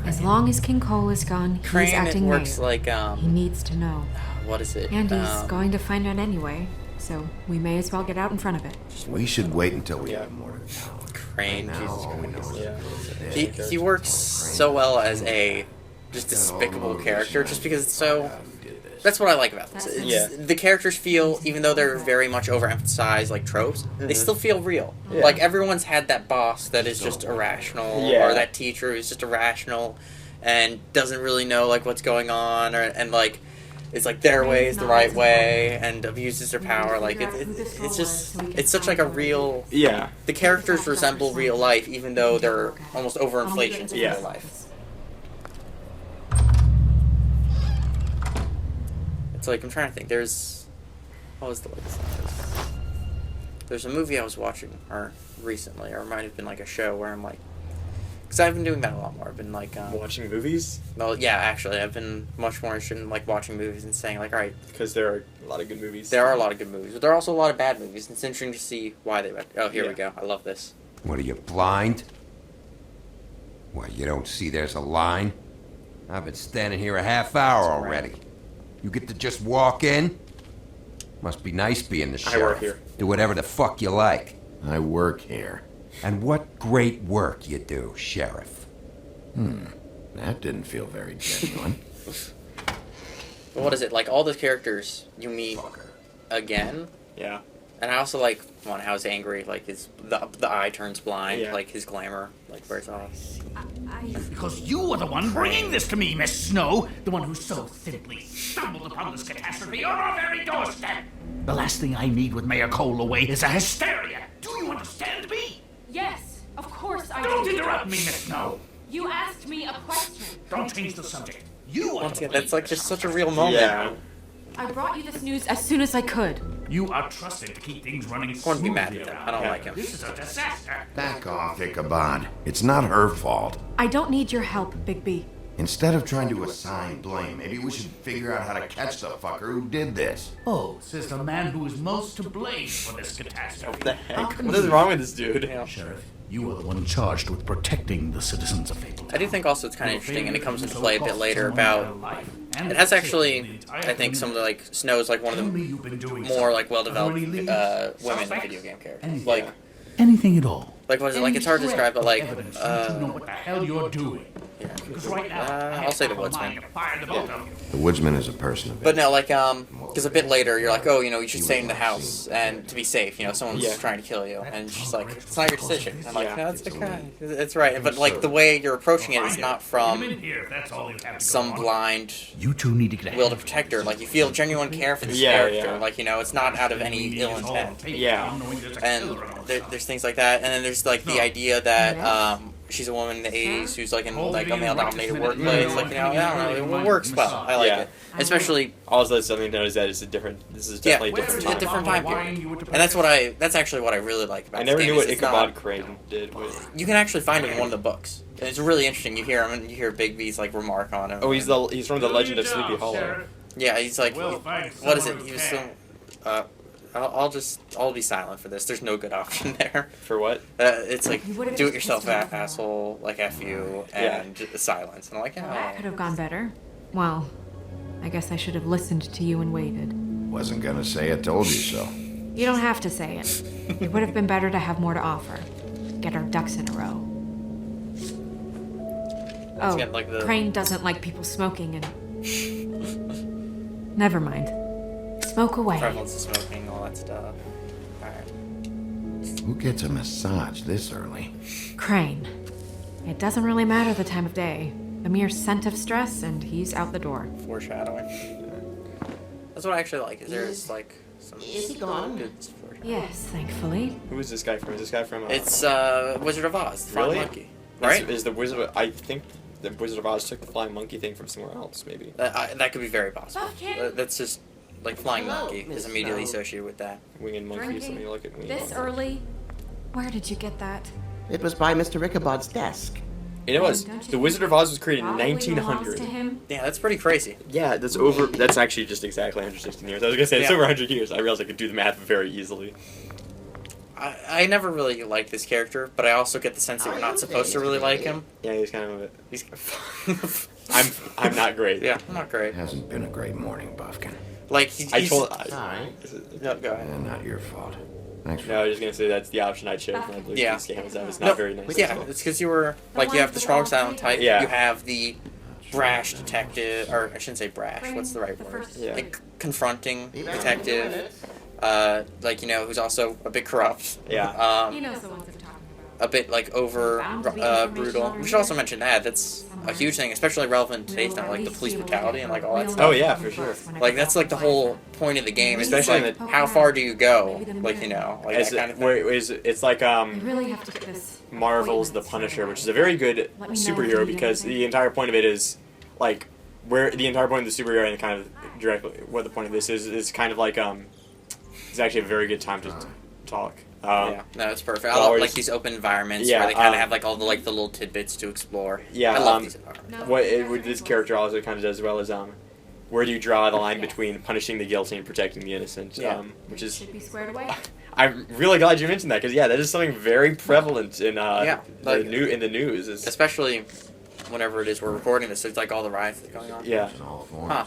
As long as King Cole is gone, Crane, he's acting it works mayor. like, He needs to know. what is it? And he's going to find out anyway, so we may as well get out in front of it. We should wait until we have more to tell. Crane, Jesus Christ. Yeah. He works so well as a just despicable character, just because it's so... That's what I like about this. The characters feel, even though they're very much overemphasized, like tropes, they still feel real. Yeah. Like, everyone's had that boss that is just irrational, or that teacher who's just irrational and doesn't really know, like, what's going on, and, like, it's like their way is the right way and abuses their power. Like it's just it's such like a real. Yeah. The characters resemble real life, even though they're almost overinflations of real life. It's like I'm trying to think. What was the latest? There's a movie I was watching recently, or it might have been like a show where I'm like. Because I've been doing that a lot more. I've been like watching movies. Well, yeah, actually, I've been much more interested in like watching movies and saying like, all right, because there are a lot of good movies. There are a lot of good movies, but there are also a lot of bad movies. And it's interesting to see why they. Oh, here we go. I love this. What are you, blind? What, you don't see there's a line? I've been standing here a half hour already. You get to just walk in? Must be nice being the sheriff. I work here. Do whatever the fuck you like. I work here. And what great work you do, Sheriff. That didn't feel very genuine. But what is it? Like, all the characters you meet again. Yeah. And I also like one how he's angry, like the eye turns blind, like his glamour like wears off. Because you are the one bringing this to me, Miss Snow. The one who so simply stumbled upon this catastrophe on our very doorstep. The last thing I need with Mayor Cole away is a hysteria. Do you understand me? Yes, of course I do. Don't interrupt me, Miss Snow. You asked me a question. Don't change the subject. You are Once again, that's like just such a real moment. Yeah. I brought you this news as soon as I could. You are trusted to keep things running I want to be mad smoothly at him. around I don't here. like him. This is a disaster. Back off, Ichabod. It's not her fault. I don't need your help, Bigby. Instead of trying to assign blame, maybe we should figure out how to catch the fucker who did this. Oh, says the man who is most to blame for this catastrophe. What the heck? What is wrong with this dude? Sheriff, you are the one charged with protecting the citizens of Fabletown. I do think also it's kind of interesting, and it comes into play a bit later about. It has actually, I think, some of the like Snow's like one of the more like well-developed women video game characters. Like anything at all. Like what is it? Like it's hard to describe, but like You know what the hell you're doing. yeah. Because right now, I'll say the Woodsman. The woodsman is a person of But no, like because a bit later you're like, oh, you know, you should stay in the house and to be safe. You know, someone's trying to kill you, and she's like, it's not your decision. I'm like, no, it's okay. It's right. But like the way you're approaching it is not from some blind You two need to get will to protect her. Like you feel genuine care for this character. Like, you know, it's not out of any ill intent. Yeah. And there's things like that, and then there's like the idea that she's a woman in the 80s who's like in like a male-dominated workplace. Like, you know, I don't know, it works well. I like it, especially. Also, something to note is that it's a different. This is definitely a different time. Period, and that's actually what I really like about. I never this game knew what is Ichabod Crane did. You can actually find him in one of the books. And it's really interesting. You hear him, and you hear Big B's like remark on him. Oh, he's from the Legend of Sleepy Hollow. Yeah, he's like, what is it? He was so. I'll be silent for this. There's no good option there. For what? It's like do it yourself, asshole, like F you, and silence. And I'm like, That could have gone better. Well, I guess I should have listened to you and waited. Wasn't gonna say I told you so. You don't have to say it. It would have been better to have more to offer. Get our ducks in a row. Oh, like Crane doesn't like people smoking and... Never mind. Smoke away. Prevalence of smoking, all that stuff. Alright. Who gets a massage this early? Crane. It doesn't really matter the time of day. A mere scent of stress and he's out the door. Foreshadowing. That's what I actually like. There's like some Is he gone? good Yes, thankfully. Who is this guy from? Is this guy from? It's Wizard of Oz, the Really? Flying Monkey. Right? Is the Wizard? I think the Wizard of Oz took the flying monkey thing from somewhere else. Maybe. That could be very possible. Pumpkin? That's just like Flying Hello, Monkey is Miss immediately Snow. associated with that. Winged monkey. Drinking Something like it. Winged This monkey. early? Where did you get that? It was by Mr. Ichabod's desk. It was. The Wizard of Oz was created in Probably 1900. belongs to him. Yeah, that's pretty crazy. Yeah, that's over. That's actually just exactly 116 years. I was gonna say it's Yeah. over 100 years. I realized I could do the math very easily. I never really liked this character, but I also get the sense that we're not supposed to really like him. Yeah, he's kind of. He's I'm not great. yeah, not great. Hasn't been a great morning, Buffkin. Like I told. Alright. No, go ahead. Not your fault. Thanks for No, I was just gonna say that's the option I chose when I played Yeah. this game. Was that was not very nice. Yeah, it's because you were like you have the strong silent type. Yeah. You have the brash detective, or I shouldn't say brash. What's the right word? Yeah. Like confronting detective. Like, you know, who's also a bit corrupt. Yeah. He knows the ones I'm talking about. A bit like over brutal. We should also mention that. That's a huge thing, especially relevant to today's time, like the police brutality and like all that stuff. Oh yeah, for sure. Like that's like the whole point of the game, Especially like, in the- how far do you go? Like like As that kind of thing. where it's like really have to get this Marvel's The Punisher, which is a very good superhero because the entire point of it is like where the entire point of the superhero and kind of directly what the point of this is kind of like it's actually a very good time to talk. Yeah, no, it's perfect. I love like these open environments where they kind of have like all the little tidbits to explore. Yeah, I love these environments. What this character also kind of does as well is where do you draw the line between punishing the guilty and protecting the innocent? Yeah. Which is should be squared away. I'm really glad you mentioned that because that is something very prevalent in like, in the news, especially whenever it is we're recording this. So it's like all the riots that are going on. Yeah. Huh.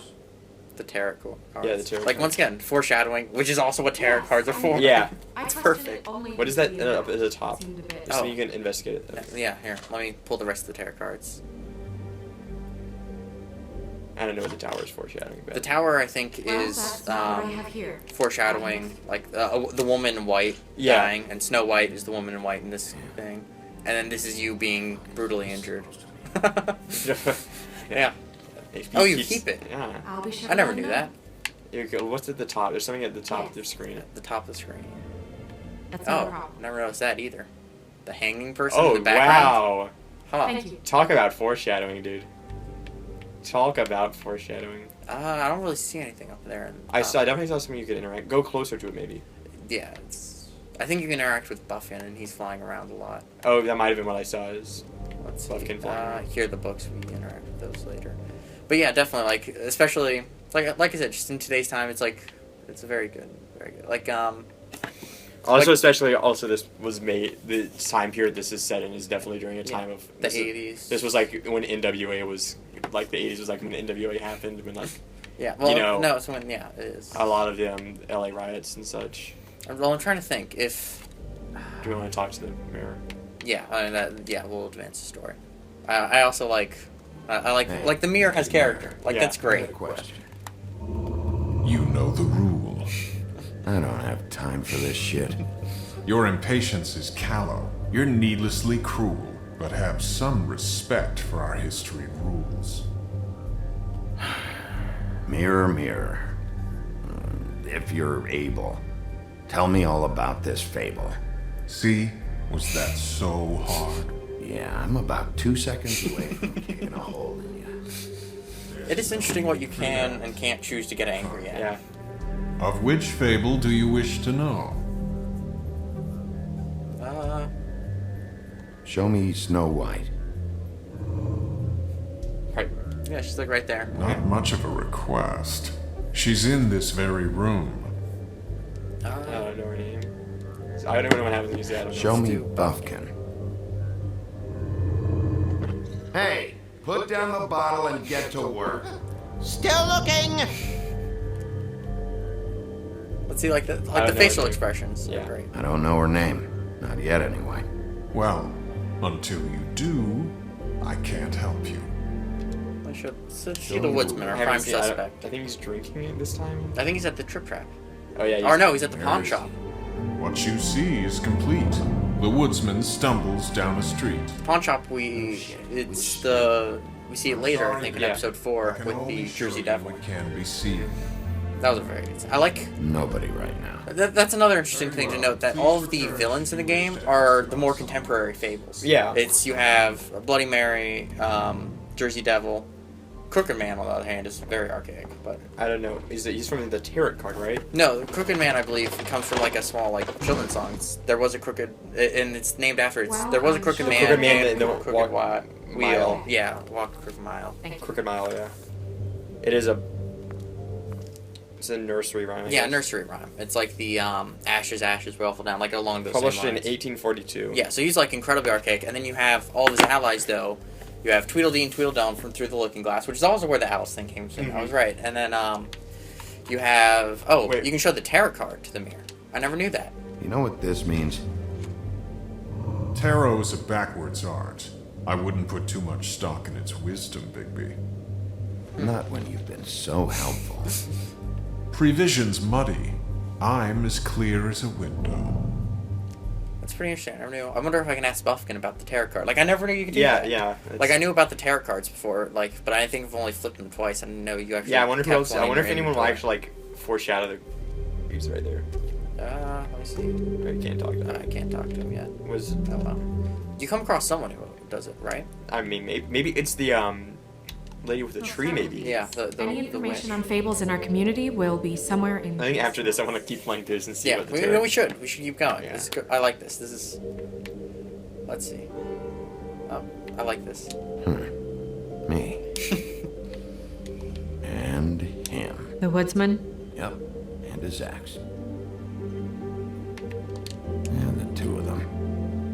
The tarot cards. Yeah, the tarot Like cards. once again, foreshadowing, which is also what tarot cards are for. Yeah. It's perfect. What is that up at the top? So you can investigate it. Yeah, here. Let me pull the rest of the tarot cards. I don't know what the tower is foreshadowing. But The tower, I think, is foreshadowing like the woman in white dying, and Snow White is the woman in white in this thing, and then this is you being brutally injured. Yeah. Oh, you keep it. Yeah. I'll be sure I never knew that. Here you go. What's at the top? There's something at the top of the screen. At the top of the screen. That's no Oh, problem. never noticed that either. The hanging person Oh in the background. wow! Huh. Thank you. Talk about foreshadowing, dude. Talk about foreshadowing. I don't really see anything up there. I definitely saw something you could interact. Go closer to it, maybe. Yeah, I think you can interact with Buffin, and he's flying around a lot. Oh, that might have been what I saw. Is Let's see. Buffkin flying around. Here are the books. We can interact with those later. But yeah, definitely. Like, especially like I said, just in today's time, it's like it's very good, very good. Like Also, especially this was made. The time period this is set in is definitely during a time of the 80s. This was like when NWA was like the 80s was like when NWA happened when like well, no, it's when it is a lot of the LA riots and such. Well, I'm trying to think if. Do we want to talk to the mayor? Yeah, I mean we'll advance the story. I also like. I like the mirror has character. Like that's great. Question. You know the rule. I don't have time for this shit. Your impatience is callow. You're needlessly cruel, but have some respect for our history rules. Mirror, mirror. If you're able, tell me all about this fable. See? Was that so hard? Yeah, I'm about 2 seconds away from kicking a hole in you. It is interesting what you can and can't choose to get angry at. Yeah. Of which fable do you wish to know? Show me Snow White. Right. Yeah, she's like right there. Not much of a request. She's in this very room. I don't know her name. I don't know what happens when you say I don't know. Show me Buffkin. Hey, put down the bottle and get to work. Still looking! Let's see, like the don't know facial her name. expressions. Yeah. Great. I don't know her name. Not yet, anyway. Well, until you do, I can't help you. I should see the woodsman, our prime suspect. I think he's drinking it this time. I think he's at the Trip Trap. Oh yeah. Or no, he's at the pawn shop. What you see is complete. The woodsman stumbles down a street. Pawn shop. We see it later. I think in episode 4 with the Jersey Devil. What can be seen. That was a very good. I like. Nobody right now. That's another interesting thing to note, that all of the villains in the game are the more contemporary fables. Yeah. You have Bloody Mary, Jersey Devil, Crooked Man, on the other hand, is very archaic, but I don't know. He's from the tarot card, right? no, Crooked Man, I believe, comes from like a small like children's song. There was a crooked, and it's named after it. There was a Crooked Man, Crooked Man and the Crooked Walk Wheel. Mile. Yeah, Walk a Crooked Mile. Crooked Mile, yeah. It is a. It's a nursery rhyme. I Yeah, guess. nursery rhyme. It's like the ashes, ashes, will fall down, like along those Published same in lines. 1842. Yeah, so he's like incredibly archaic, and then you have all of his allies though. You have Tweedledee and Tweedledum from Through the Looking Glass, which is also where the Alice thing came from. Mm-hmm. I was right. And then you have you can show the tarot card to the mirror. I never knew that. You know what this means? Tarot is a backwards art. I wouldn't put too much stock in its wisdom, Bigby. Not when you've been so helpful. Prevision's muddy. I'm as clear as a window. That's pretty interesting. I never knew. I wonder if I can ask Buffkin about the tarot card. Like, I never knew you could do Yeah, that. yeah. Like, I knew about the tarot cards before, like, but I think I've only flipped them twice. I didn't know you actually. Yeah, I wonder kept if one in anyone will inventory. actually like foreshadow the. He's right there. Let me see. I can't talk to him. I can't talk to him yet. Was Oh well. You come across someone who does it, right? I mean, maybe it's the lady with the tree, maybe. Yeah. Any information on fables in our community will be somewhere in. I think after this, I want to keep playing this and see Yeah, what the we tarot. should. We should keep going. Yeah. This is good. I like this. This is. Let's see. Oh, I like this. Me. And him. The woodsman? Yep. And his axe. And the two of them.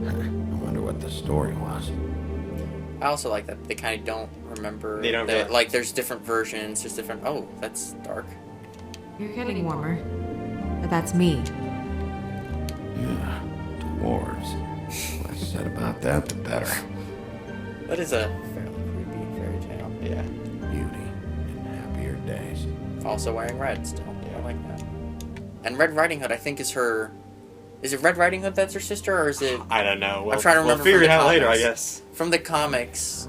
I wonder what the story was. I also like that they kind of don't remember. They don't that, really- like. There's different versions. There's different. Oh, that's dark. You're getting warmer. But that's me. Yeah. Dwarves. The less said about that, the better. That is a fairly creepy fairy tale. Yeah. Beauty in happier days. Also wearing red still. I like that. And Red Riding Hood, I think, is her. Is it Red Riding Hood that's her sister, or is it? I don't know. I'm trying to remember. We'll figure from it the out later, I comics. guess. From the comics,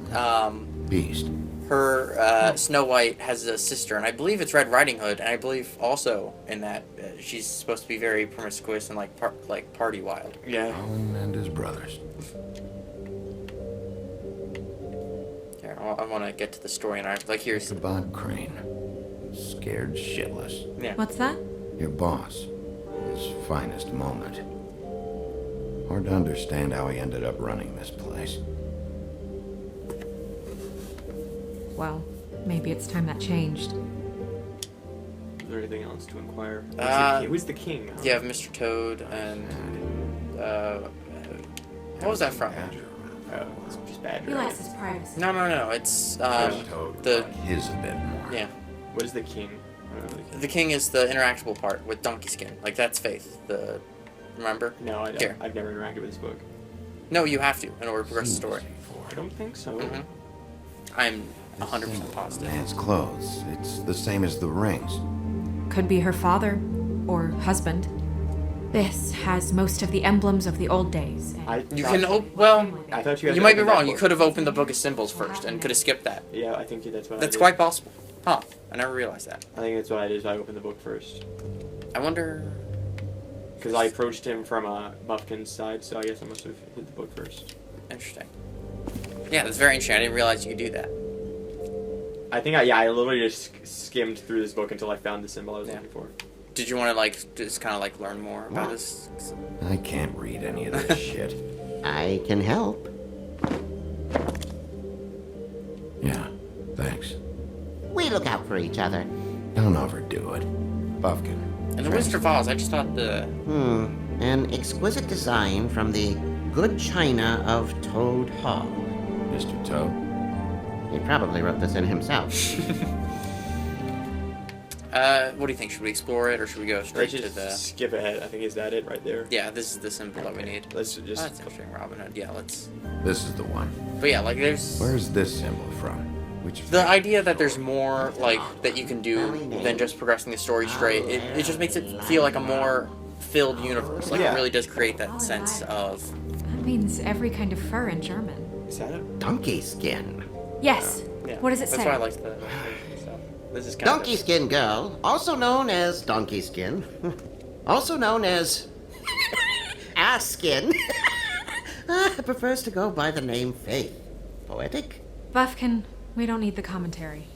Beast. her Snow White has a sister, and I believe it's Red Riding Hood, and I believe also in that she's supposed to be very promiscuous and like party wild. Yeah. Alan and his brothers. Here, I want to get to the story, and I like here's. Ichabod Crane. Scared shitless. Yeah. What's that? Your boss. His finest moment. Hard to understand how he ended up running this place. Well, maybe it's time that changed. Is there anything else to inquire? Who's the king? You have Mr. Toad and what was that from? It's just bad. He likes his privacy. No. It's Toad. the His a bit more. yeah. What is the king? I don't know the king. The king is the interactable part with Donkey Skin. Like that's Faith. The remember? No, Here. I've never interacted with this book. No, you have to in order to progress the story. I don't think so. Mhm. I'm 100% positive. Man's clothes. It's the same as the rings. Could be her father or husband. This has most of the emblems of the old days. You can well. I thought you. Had You to might be open that wrong. You book. could have opened the book of symbols first and could have skipped that. Yeah, I think that's what. That's I did. quite possible. Huh? I never realized that. I think that's what I did. Is I opened the book first. I wonder. Because I approached him from Buffkin's side, so I guess I must have hit the book first. Interesting. Yeah, that's very interesting. I didn't realize you could do that. I think I literally just skimmed through this book until I found the symbol I was looking for. Did you want to like just kind of like learn more about What? this? I can't read any of this shit. I can help. Yeah, thanks. We look out for each other. Don't overdo it. Buffkin. And the Wizard of Oz, I just thought the An exquisite design from the good china of Toad Hall. Mr. Toad. He probably wrote this in himself. what do you think? Should we explore it or should we go straight Let's to the? just skip ahead. I think is that it right there. Yeah, this is the symbol that we need. Let's Oh, just. that's interesting, Robin Hood. Yeah, let's. This is the one. But yeah, like there's Where's this symbol from? Which the idea that there's more like that you can do than just progressing the story straight. It just makes it feel like a more filled universe. Like Yeah. it really does create that sense of. That means every kind of fur in German. Is that it? Donkey skin. Yes. Yeah. What does it That's say? why I like the. So, this is kind Donkey of. skin girl, also known as donkey skin, also known as ass skin, prefers to go by the name Faith. Poetic? Buffkin, we don't need the commentary.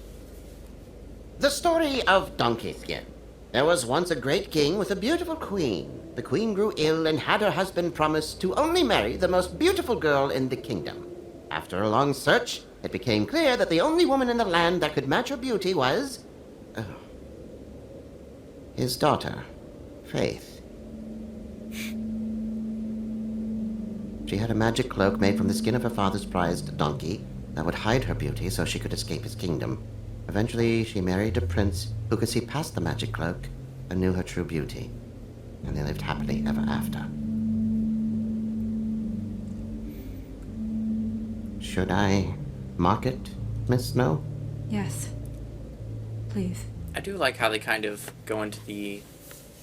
The story of Donkey Skin. There was once a great king with a beautiful queen. The queen grew ill and had her husband promise to only marry the most beautiful girl in the kingdom. After a long search, it became clear that the only woman in the land that could match her beauty was... his daughter, Faith. She had a magic cloak made from the skin of her father's prized donkey that would hide her beauty so she could escape his kingdom. Eventually, she married a prince who could see past the magic cloak and knew her true beauty. And they lived happily ever after. Should I mark it, Miss Snow? Yes. Please. I do like how they kind of go into the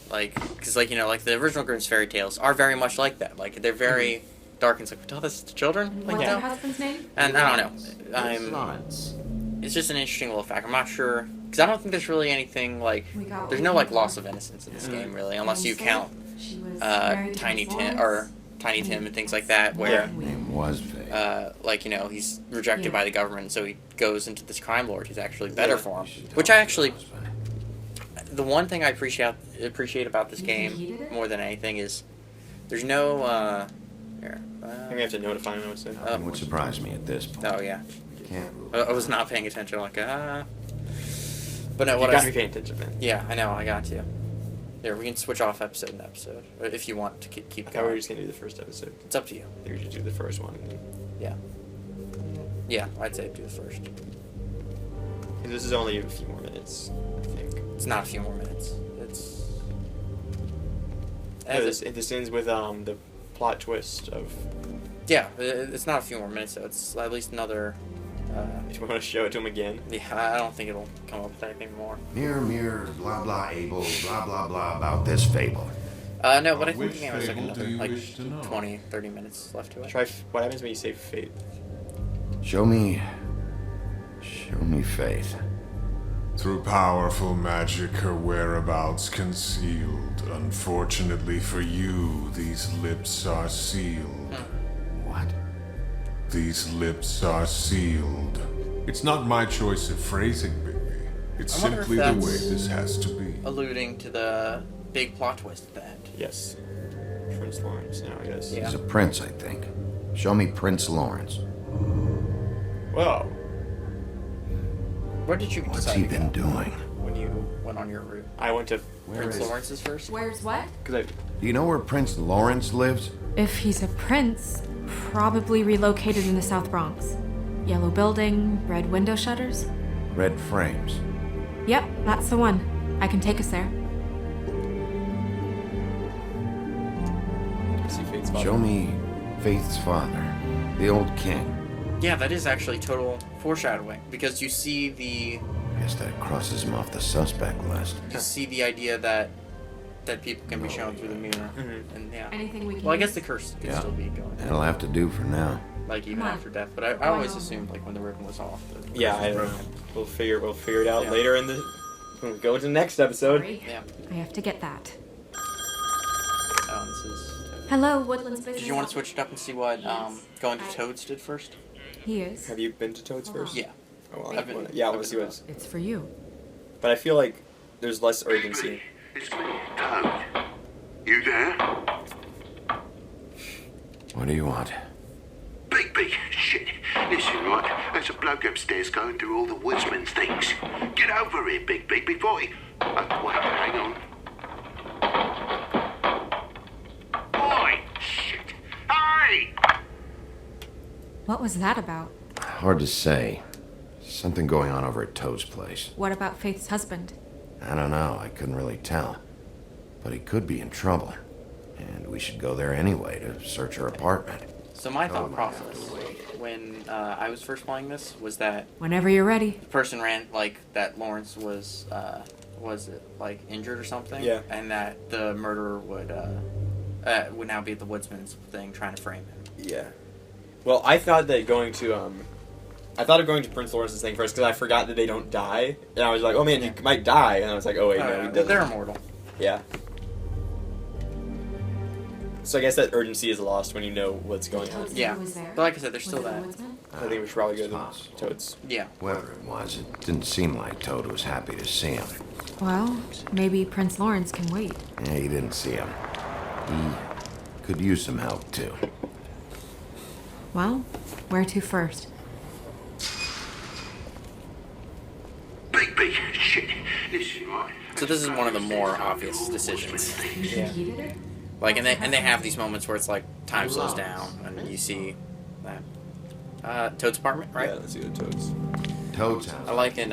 Like, because, like, you know, like, the original Grimm's fairy tales are very much like that. Like, they're very dark, and it's like, we tell this to children? Like, What's no. your husband's name? And I don't know. Lawrence. It's just an interesting little fact. I'm not sure, because I don't think there's really anything, like, there's no, like, loss of innocence in this game, really, unless you count Tiny Tim and things like that, where, Name was vague. like, you know, he's rejected by the government, so he goes into this crime lord who's actually better for him. Which I actually, the one thing I appreciate about this game more than anything is there's no, here. I think we have to notify him, I would say. Nothing would surprise me at this point. Oh, yeah. Can't. I was not paying attention, like, But no, You what got me paying attention, man. Yeah, I know, I got you. Here, we can switch off episode and episode, if you want to keep I thought we going. were just going to do the first episode. It's up to you. I think we should do the first one. Yeah. Yeah, I'd say do the first. This is only a few more minutes, I think. It's not a few more minutes. It's... No, this ends with the plot twist of... Yeah, it's not a few more minutes, though. It's at least another... Do you want to show it to him again? Yeah, I don't think it'll come up with anything more. Mirror, mirror, blah blah able, blah blah blah about this fable. No, but I think Which the game has like fable another, do you like, wish to know? 20, 30 minutes left to it. Try. What happens when you say fate? Show me faith. Through powerful magic, her whereabouts concealed. Unfortunately for you, these lips are sealed. What? These lips are sealed. It's not my choice of phrasing, Bigby. It's I wonder if simply the way that's this has to be. alluding to the big plot twist at the end. Yes. Prince Lawrence now, I guess. Yeah. He's a prince, I think. Show me Prince Lawrence. Whoa. Where did you What's decide he to been go doing? when you went on your route? I went to... Prince Lawrence's first? Where's what? Because Do you know where Prince Lawrence lives? If he's a prince, probably relocated in the South Bronx. Yellow building, red window shutters. Red frames. Yep, that's the one. I can take us there. see Fate's father. Show me Faith's father, the old king. Yeah, that is actually total foreshadowing, because you see the... Guess that crosses him off the suspect list. You see the idea that people can be shown through the mirror. Mm-hmm. And yeah. Anything we can Well, I guess use? the curse could Yeah. still be going. That'll have to do for now. Like even Come on. after death. But I always assumed like when the ribbon was off. The Yeah, curse I was don't know. broken. We'll figure it out Yeah. later in the... When we go into the next episode. Sorry. Yeah. I have to get that. This is... Hello, Woodlands Business. Did you want to switch it up and see what Yes. going to Toads did first? He is. Have you been to Toads first? Yeah. Oh, well, I've been- I want to I've see been what's... It's for you. But I feel like there's less urgency. It's me, Toad. You there? What do you want? Big, shit. Listen, right, there's a bloke upstairs going through all the woodsman's things. Get over here, Big, before he... wait, hang on. Oi, shit. Hey! What was that about? Hard to say. Something going on over at Toad's place. What about Faith's husband? I don't know. I couldn't really tell. But he could be in trouble. And we should go there anyway to search her apartment. So my thought process when I was first playing this was that Whenever you're ready. the person ran like that Lawrence was it like injured or something? Yeah. And that the murderer would now be at the woodsman's thing trying to frame him. Yeah. Well, I thought that going to I thought of going to Prince Lawrence's thing first because I forgot that they don't die, and I was like, oh man, he might die, and I was like, oh wait, no, he doesn't. They're immortal. Yeah. So I guess that urgency is lost when you know what's going on. Yeah. Who was there? But like I said, there's Was still it the that. woodsman? I think we should probably go to Possible. Toads. Yeah. Whoever it was, it didn't seem like Toad was happy to see him. Well, maybe Prince Lawrence can wait. Yeah, he didn't see him. He could use some help, too. Well, where to first? Big, shit. Listen, right. So this is one of the more obvious decisions. Yeah. Like, and they have these moments where it's like time slows down, and you see that. Toad's apartment, right? Yeah, let's see the Toads. Toad's house. I like in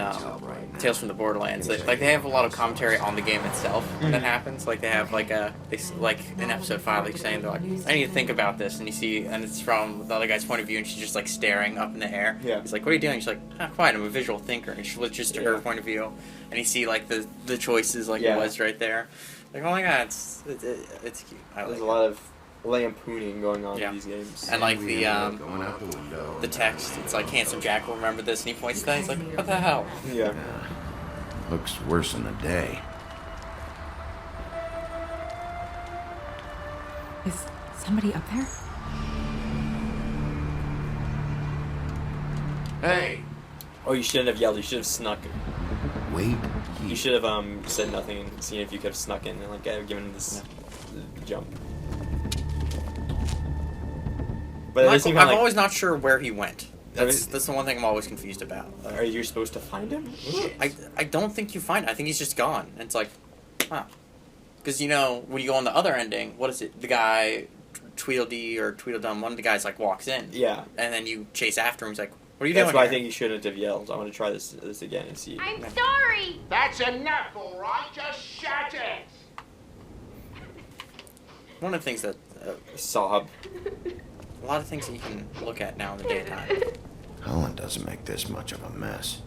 Tales from the Borderlands, they have a lot of commentary on the game itself when that happens. Like they have like in episode 5, like saying they're like, I need to think about this, and you see, and it's from the other guy's point of view, and she's just like staring up in the air. Yeah. He's like, what are you doing? She's like, not quite. I'm a visual thinker, and she switches to her point of view, and you see like the choices like Yeah. it was right there. Like, oh my god, it's cute. There's a lot of lampooning going on in these games. And like the text, it's like Handsome Jack will remember this, and he points to that. He's like, what the hell? Yeah. Looks worse than the day. Is somebody up there? Hey! Oh, you shouldn't have yelled. You should have snuck. Wait. You should have said nothing and seen if you could have snuck in and like given him this jump. But I'm always not sure where he went. That's the one thing I'm always confused about. Are you supposed to find him? I don't think you find it. I think he's just gone. And it's like, huh. Because, you know, when you go on the other ending, what is it? The guy, Tweedledee or Tweedledum, one of the guys, like, walks in. Yeah. And then you chase after him. He's like, what are you doing? doing That's why here? I think you shouldn't have yelled. I want to try this again and see. I'm sorry! That's enough, all right? Just shut it! One of the things that... Sob. A lot of things that you can look at now in the daytime. Helen doesn't make this much of a mess.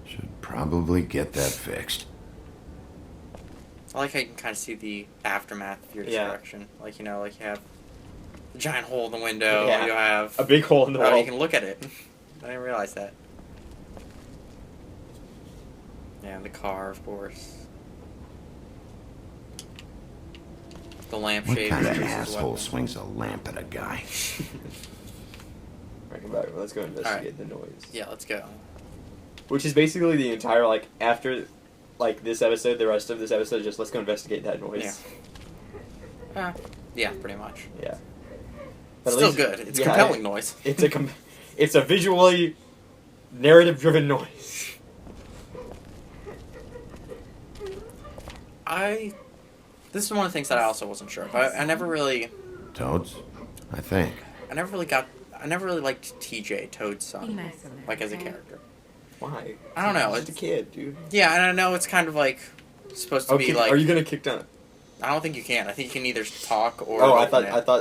Should probably get that fixed. I like how you can kind of see the aftermath of your destruction. Like, you know, like you have a giant hole in the window. Yeah. You have... a big hole in the wall. You can look at it. I didn't realize that. Yeah, and the car, of course. The lampshade. What kind of asshole swings a lamp at a guy? Right, come back. Let's go investigate the noise. Yeah, let's go. Which is basically the entire, like, after, like, this episode, the rest of this episode, just let's go investigate that noise. Yeah. Yeah, pretty much. Yeah. But still good. It's compelling noise. It's a visually narrative-driven noise. This is one of the things that I also wasn't sure of. I never really... Toads? I think. I never really liked TJ, Toad's son. Like, as a character. Why? I don't know. He's just a kid, dude. Yeah, and I know it's kind of like... supposed to be like... Are you gonna kick down? I don't think you can. I think you can either talk or... Oh, I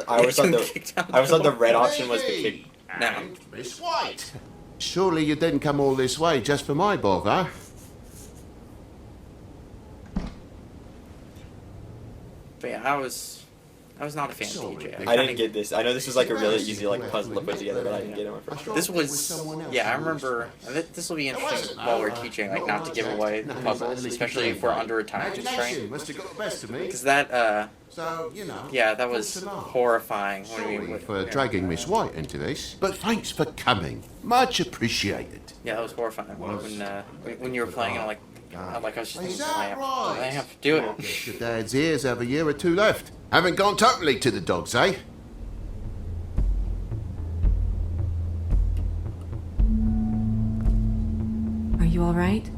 always thought the red option was to kick. No. Miss White. Surely you didn't come all this way just for my bother. But yeah, I was not a fan of TJ. I didn't get this. I know this was like a really easy like puzzle to put together, but I didn't get it my first try. This was... Yeah, I remember... This will be interesting while we're teaching, like, not to give away the puzzles, especially if we're under a time constraint. Because that, So, you know. yeah, that was horrifying when we... For dragging Miss White into this, but thanks for coming. Much appreciated. Yeah, that was horrifying. When you were playing, I'm like... I was just thinking, Is that right? lamp, do it. Your dad's ears have a year or two left. Haven't gone totally to the dogs, eh? Are you alright?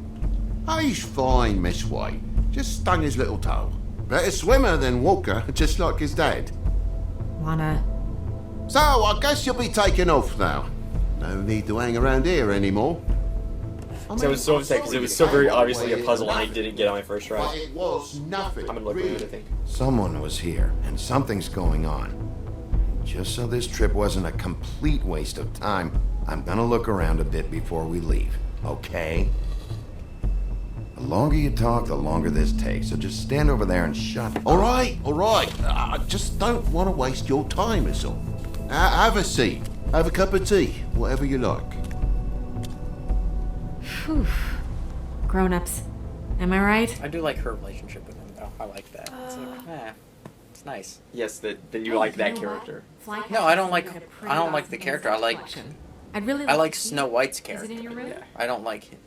He's fine, Miss White. Just stung his little toe. Better swimmer than walker, just like his dad. Wanna... So, I guess you'll be taking off now. No need to hang around here anymore. So I was so upset because it was so very obviously a puzzle and I didn't get on my first try. But it was nothing. I'm gonna look at it, I think. Someone was here, and something's going on. Just so this trip wasn't a complete waste of time, I'm gonna look around a bit before we leave, okay? The longer you talk, the longer this takes, so just stand over there and shut up. All right. I just don't want to waste your time, is all. Have a seat. Have a cup of tea. Whatever you like. Whew. Grown-ups. Am I right? I do like her relationship with him, though. I like that. It's nice. Yes, then you like that character. No, I don't like the character. I like I'd really Snow White's character. Is it in your room? Yeah. I don't like him.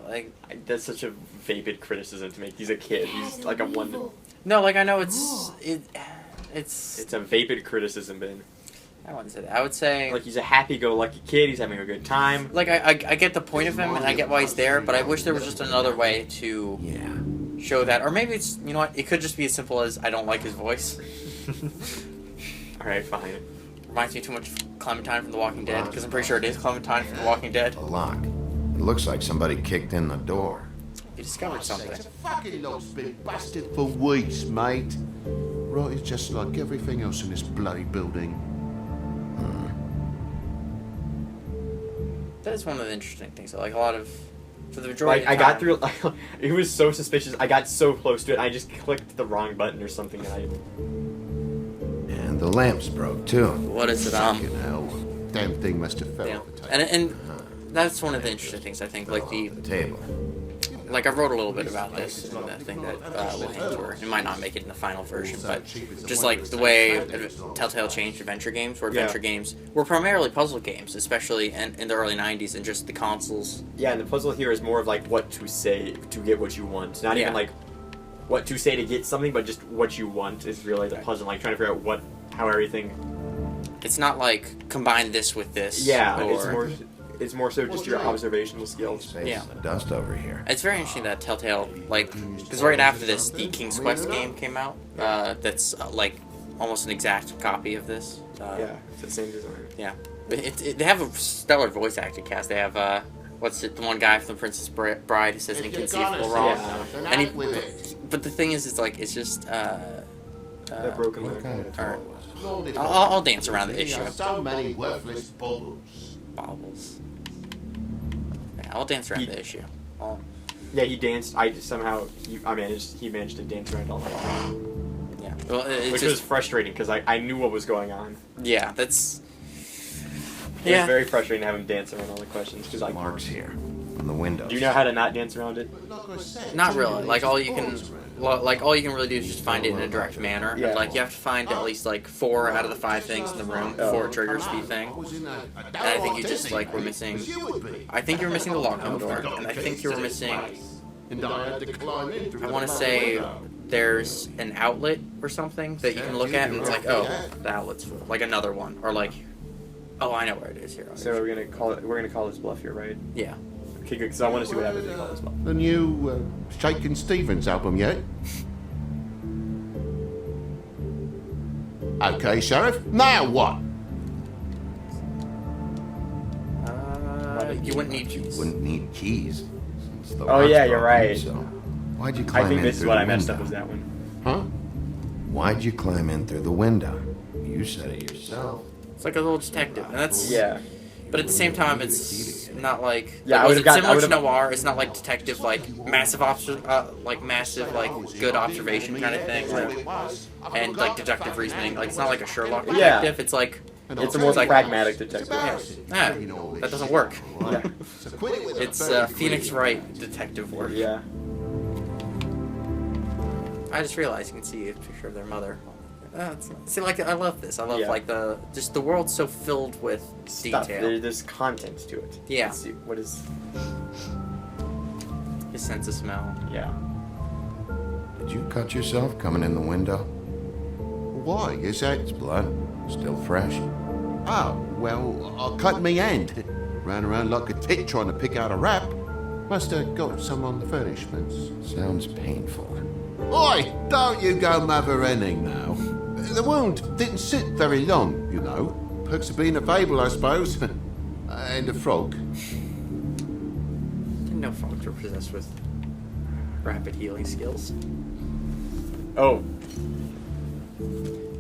Like, That's such a vapid criticism to make. He's a kid. He's like a one. no, like I know it's It's a vapid criticism, Ben. I wouldn't say that. I would say Like he's a happy-go-lucky kid. He's having a good time. like I get the point of him and I get why he's there, but I wish there was just another way to show that. Or maybe it's, you know what, it could just be as simple as I don't like his voice. All right, fine. Reminds me too much of Clementine from The Walking Dead, because I'm pretty sure it is Clementine from The Walking Dead. A lock. It looks like somebody kicked in the door. You discovered something. The fucking lock's been busted for weeks, mate. Right, it's just like everything else in this bloody building. That is one of the interesting things. Like a lot of For the majority Like, of the I time. got through. It was so suspicious. I got so close to it. I just clicked the wrong button or something. And the lamps broke too. What is it? Fucking hell. Damn thing must have fell Yeah. off the table. And that's one of the interesting things, I think. Like, the table. Like, I wrote a little bit about this in the thing that we'll hang to. It might not make it in the final version, but just like the way Telltale changed adventure games, where adventure games were primarily puzzle games, especially in the early 90s, and just the consoles. Yeah, and the puzzle here is more of like what to say to get what you want. Not even like what to say to get something, but just what you want is really the puzzle. Like trying to figure out how everything. It's not like combine this with this. Yeah, or... it's more so just your observational skills. Yeah. Dust over here. It's very interesting that Telltale, like, because right after this, the King's Quest game came out. That's like almost an exact copy of this. Yeah, it's the same design. Yeah, they have a stellar voice acting cast. They have what's it? The one guy from The Princess Bride who says inconceivable wrong. Yeah. And but the thing is, it's just The broken leg. I'll dance around the issue. So many worthless baubles. Yeah, I'll dance around the issue. Yeah, he danced. He managed to dance around all that. Yeah, well, which was frustrating because I knew what was going on. Yeah, that's. It was very frustrating to have him dance around all the questions because like Mark's here on the window. Do you know how to not dance around it? Not really. Like all you can really do is just find it in a direct manner. Yeah. And, like you have to find at least like 4 out of the 5 things in the room before it triggers the thing. And I think you just like were missing. I think you were missing the lock on the door, and I think you were missing. I want to say there's an outlet or something that you can look at, and it's like, oh, the outlet's full. Like another one, or like, oh, I know where it is here. So we're gonna call this bluff here, right? Yeah. Okay, good. Because I want to see what happens if we call this bluff. The new Shakin' Stevens album yet? Okay, Sheriff. Now what? You wouldn't need keys. Wouldn't need keys. Oh yeah, you're right. So why'd you climb in? I think this is through what the I messed window? up. Was that one? Huh? Why'd you climb in through the window? You said it yourself. It's like a little detective, and that's But at the same time, it's not like I was would've it gotten- similar I to would've- noir. It's not like detective, like massive good observation kind of thing, like, and like deductive reasoning. Like it's not like a Sherlock detective. It's like it's a more pragmatic detective. Yeah, that doesn't work. Yeah. It's Phoenix Wright detective work. Yeah. I just realized you can see a picture of their mother. See, like I love this. I love like the world's so filled with Stuff. detail. There's content to it. Yeah. Let's see, what is his sense of smell? Yeah. Did you cut yourself coming in the window? Why? Is that blood? Still fresh? Oh, well, I cut me hand. Ran around like a tit trying to pick out a wrap. Must have got some on the furnishments. Sounds painful. Oi! Don't you go mother-henning now. The wound didn't sit very long, you know. Perks of being a fable, I suppose. And a frog. Didn't know frogs were possessed with rapid healing skills. Oh.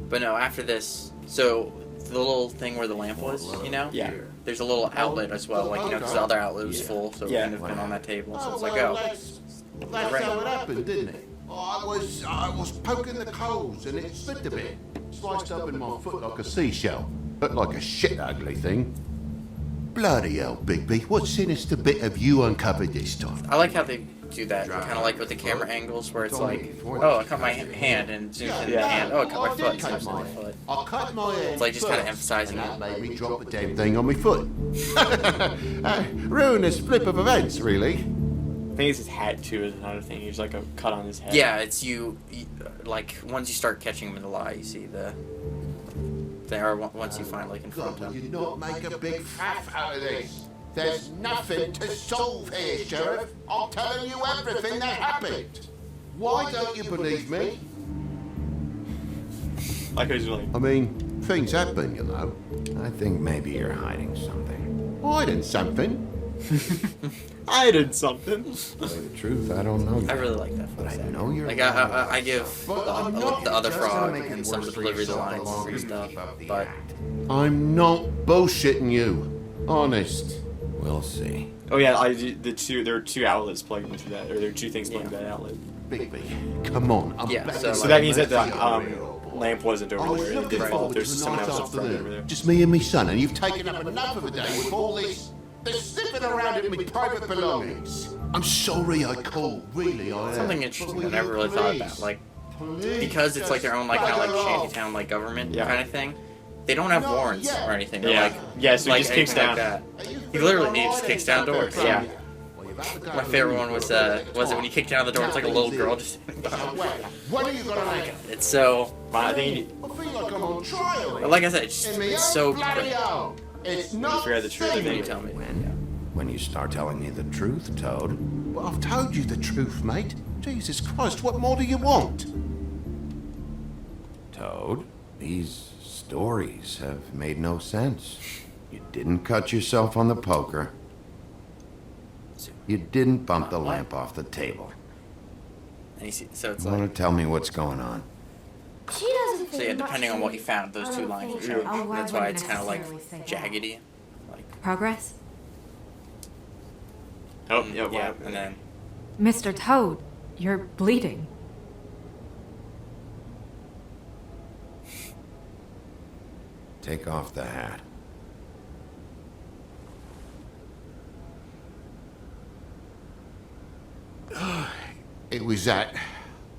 But no, after this, so the little thing where the lamp was, you know? Yeah. There's a little outlet as well, like, you know, because the other outlet was full, so it wouldn't have been on that table. So it's like, oh. That's how it happened, didn't it? I was poking the coals and it slipped a bit. Sliced up in my foot like a seashell. Looked like a shit ugly thing. Bloody hell, Bigby. What sinister bit have you uncovered this time? I like how they do that, kind of like with the camera angles, where it's like, oh, I cut my hand, and zooms in the hand. Oh, I cut my foot, zooms in the foot. I cut my hand. It's like just kind of emphasizing and that it. made me drop the damn thing on my foot. Ruinous flip of events, really. I think it's his hat too is another thing. He's like a cut on his head. Yeah, it's you like, once you start catching him in the lie, you see once you finally confront God, him. you not make a big faff out of this. There's nothing to solve here, Sheriff. I'm telling you everything that happened. Why don't you believe me? Like he's like. I mean, things happen, you know. I think maybe you're hiding something. Hiding something? I did something. To tell you the truth, I don't know. I really like that. But I know you're. Like I give the other frog and some of the delivery lines and stuff, but I'm not bullshitting you. Honest. We'll see. Oh yeah, there are two outlets plugged into that, or there are two things plugged into that outlet. Bigby, come on. So that means that the lamp wasn't over there. It did fall. There's someone else in front over there. Just me and me son, and you've taken up enough of a day with all this sniffing around in my private belongings. I'm sorry I called, really I am. Something interesting I never really thought about, like, because it's like their own like kind of like shantytown like government kind of thing. They don't have warrants or anything. They're like, so he just kicks down. Like he literally just kicks down doors. Yeah. My favorite one was it when he kicked down the door. It's like a little girl just. What are you gonna like? It's so. I think. I feel like I'm on trial. Like I said, it's so. It's not. You forgot the truth. When you tell me. When you start telling me the truth, Toad. Well, I've told you the truth, mate. Jesus Christ, what more do you want? Toad, these stories have made no sense. You didn't cut yourself on the poker. You didn't bump the lamp off the table. And you see, so it's You want to tell me what's going on? She doesn't So yeah, depending on what you found, those two lines are shown. Oh, That's why it's kind of like jaggedy. Progress? Oh, yeah, and then Mr. Toad, you're bleeding. Take off the hat. It was that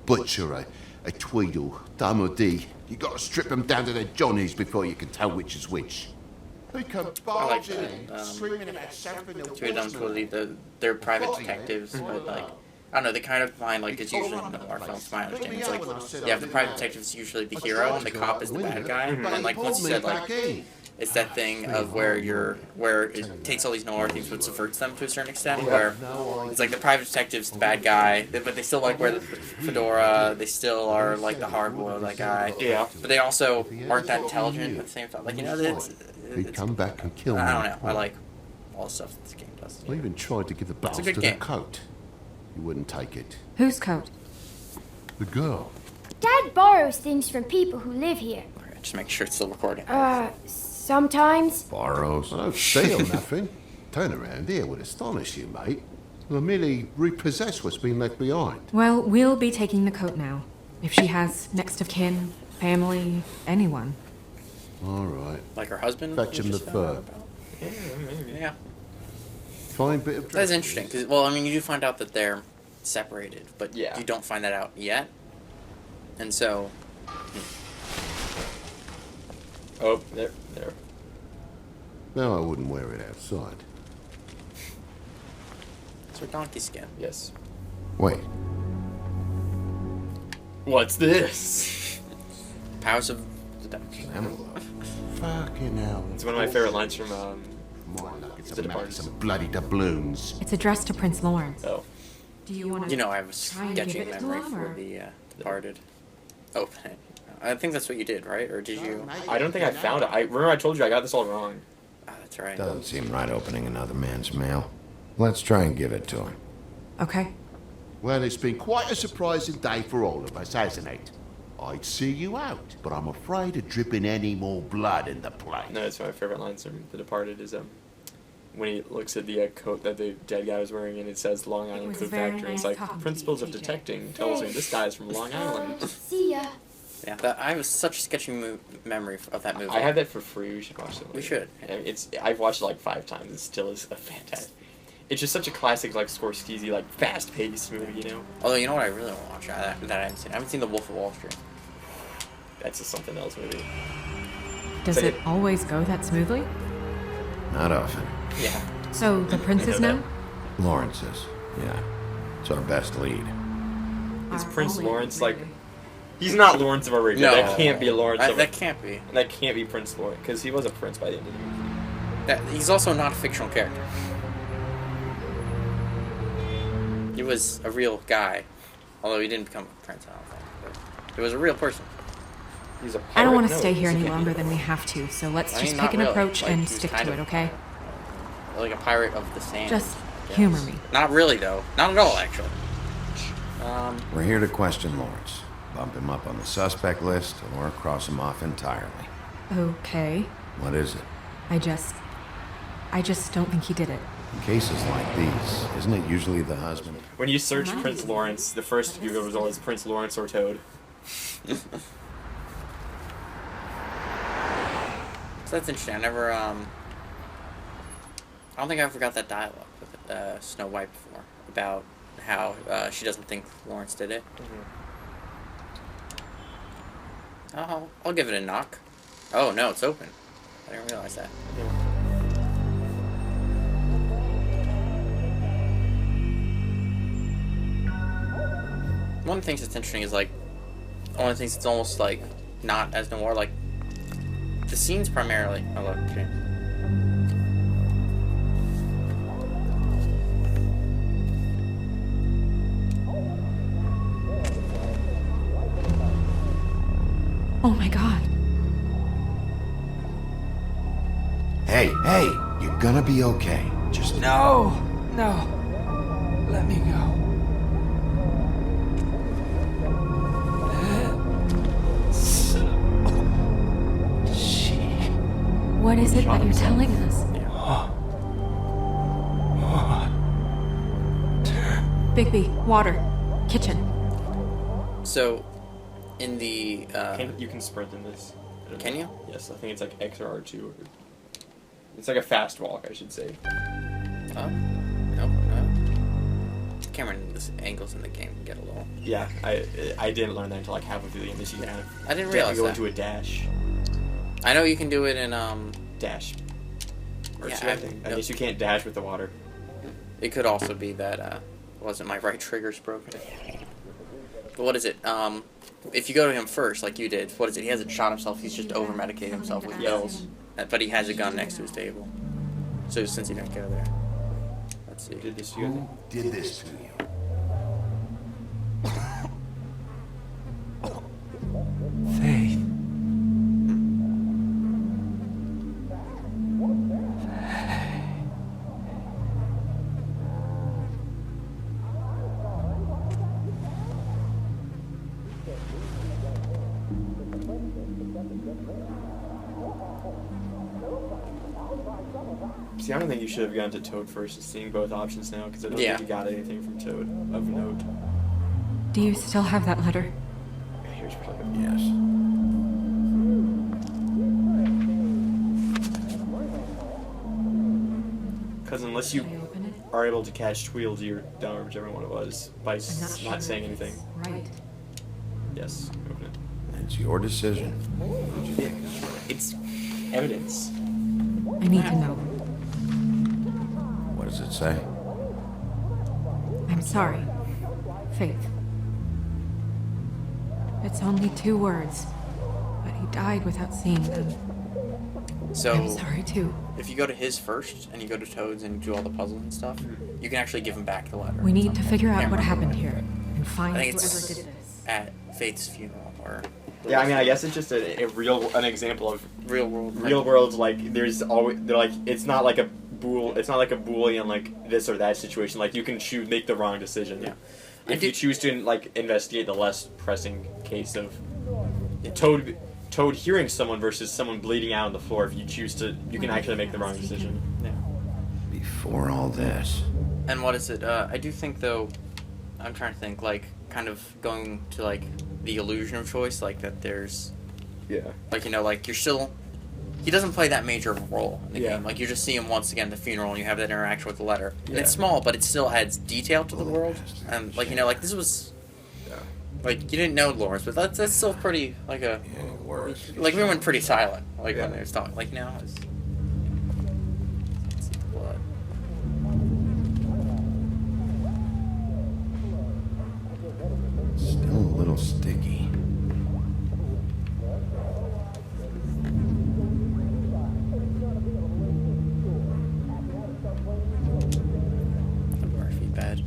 butcher, a Tweedle, Dum or D. You got to strip them down to their johnnies before you can tell which is which. They come barging in, screaming about something. They're private detectives, but like I don't know, they kind of find like it's usually in noir films. My understanding, it's like yeah, the private detective is usually the hero and the cop is the bad guy. And like once you said like it's that thing of where it takes all these noir themes but subverts them to a certain extent, where it's like the private detective's the bad guy, but they still like wear the fedora, they still are like the hard-boiled that guy. Yeah. But they also aren't that intelligent at the same time. Like He'd come back and kill me. I don't know. I like all the stuff that this game does. I even tried to give the It's a bastard good a game. coat. He wouldn't take it. Whose coat? The girl. Dad borrows things from people who live here. Just make sure it's still recording. Sometimes. Borrows. I don't steal nothing. Turn around here would astonish you, mate. I merely repossess what's been left behind. Well, we'll be taking the coat now. If she has next of kin, family, anyone. All right. Like her husband? Fetch him the fur. Yeah, maybe. Yeah. Fine bit of That's interesting. Cause, well, I mean, you do find out that they're separated, but you don't find that out yet. And so... Oh, there. No, I wouldn't wear it outside. It's her donkey skin. Yes. Wait. What's this? Powers of Seduction. Fucking hell. It's one of my favorite lines from It's some bloody doubloons. It's addressed to Prince Lawrence. Oh. Do you want to? You know, I have a try and give sketchy it to memory him, for or? the Departed. Oh, I think that's what you did, right? Or did you? I don't think I found it. I remember I told you I got this all wrong. Ah, that's right. Doesn't seem right opening another man's mail. Let's try and give it to him. Okay. Well, it's been quite a surprising day for all of us, hasn't it? I'd see you out, but I'm afraid of dripping any more blood in the place. No, it's one of my favorite lines from The Departed is when he looks at the coat that the dead guy was wearing and it says Long Island Coat Factory. It's like, principles of detecting tells me this guy's from Long Island. See ya. Yeah, I have such a sketchy memory of that movie. I have that for free. We should watch it. We should. I've watched it like 5 times. It still is a fantastic. It's just such a classic, like Scorsese, like fast-paced movie, you know. Although you know what I really want to watch that I haven't seen. I haven't seen The Wolf of Wall Street. That's a something else movie. Does it always go that smoothly? Not often. Yeah. So the princes now? Lawrence is. Yeah. It's our best lead. Is Prince Lawrence like? He's not Lawrence of Arabia. No. That can't be Lawrence. That can't be. That can't be Prince Lawrence because he was a prince by the end of the movie. He's also not a fictional character. He was a real guy, although he didn't become a prince. I don't think. But he was a real person. He's a pirate? I don't want to No, stay here he's any a- longer than we have to, so let's I just mean, pick not an really. approach Like, and he's stick kind to of it, okay? Like a pirate of the sand. Just I guess. humor me. Not really, though. Not at all, actually. We're here to question Lawrence. Bump him up on the suspect list or cross him off entirely. Okay. What is it? I just don't think he did it. In cases like these, isn't it usually the husband? When you search Prince Lawrence, the first Google result is Prince Lawrence or Toad. So that's interesting. I don't think I ever got that dialogue with Snow White before about how she doesn't think Lawrence did it. I'll give it a knock. Oh no, it's open. I didn't realize that. One of the things that's interesting is like, one of the things that's almost like not as noir, like the scenes primarily. Oh look, James. Oh my god. Hey, you're gonna be okay. Just No! Let me go. What is it that you're telling us? Bigby, water, kitchen. So, in the You can sprint in this. Can you? Yes, I think it's like X or R2. It's like a fast walk, I should say. Oh, no. Cameron, this angles in the game can get a little. Yeah, I didn't learn that until like half of the game. This you kind of. I didn't realize go that. into a dash. I know you can do it in dash. Or yeah, I think. I guess you can't dash with the water. It could also be that wasn't my right trigger's broken. But what is it? If you go to him first, like you did, what is it? He hasn't shot himself. He's just over medicated himself with pills. But he has a gun next to his table. So since he didn't go there, let's see. Did this who did this to you? Faith. See, I don't think you should have gone to Toad first, seeing both options now, because I don't think you got anything from Toad of note. Do you still have that letter? Here's Yes. Because unless you are able to catch Tweedledee or Dumb or whichever one it was by not saying anything. Right. Yes, open it. It's your decision. It's evidence. I need to know. What does it say? I'm sorry. Faith. It's only 2 words, but he died without seeing them. So I'm sorry too. If you go to his first and you go to Toad's and do all the puzzles and stuff, you can actually give him back the letter. We need to figure out what happened here and find I think whoever it's did this. at Faith's funeral or. Yeah, I mean, I guess it's just an example of real world. Like, there's always it's not like a Boolean like this or that situation. Like, you can make the wrong decision. Yeah. If you choose to like investigate the less pressing case of Toad hearing someone versus someone bleeding out on the floor, if you choose to, you can actually make the wrong decision. Yeah. Before all this. And what is it? I do think though, I'm trying to think like kind of going to like the illusion of choice, like that there's, like like you're still, he doesn't play that major of a role in the game. Like you just see him once again at the funeral and you have that interaction with the letter. And it's small, but it still adds detail to the world. And like like this was. Like, you didn't know Lawrence, but that's still pretty, like a... like, we went pretty silent, like, when they was talking. Like, now it's... Let's see, blood. Still a little sticky. The Murphy bed.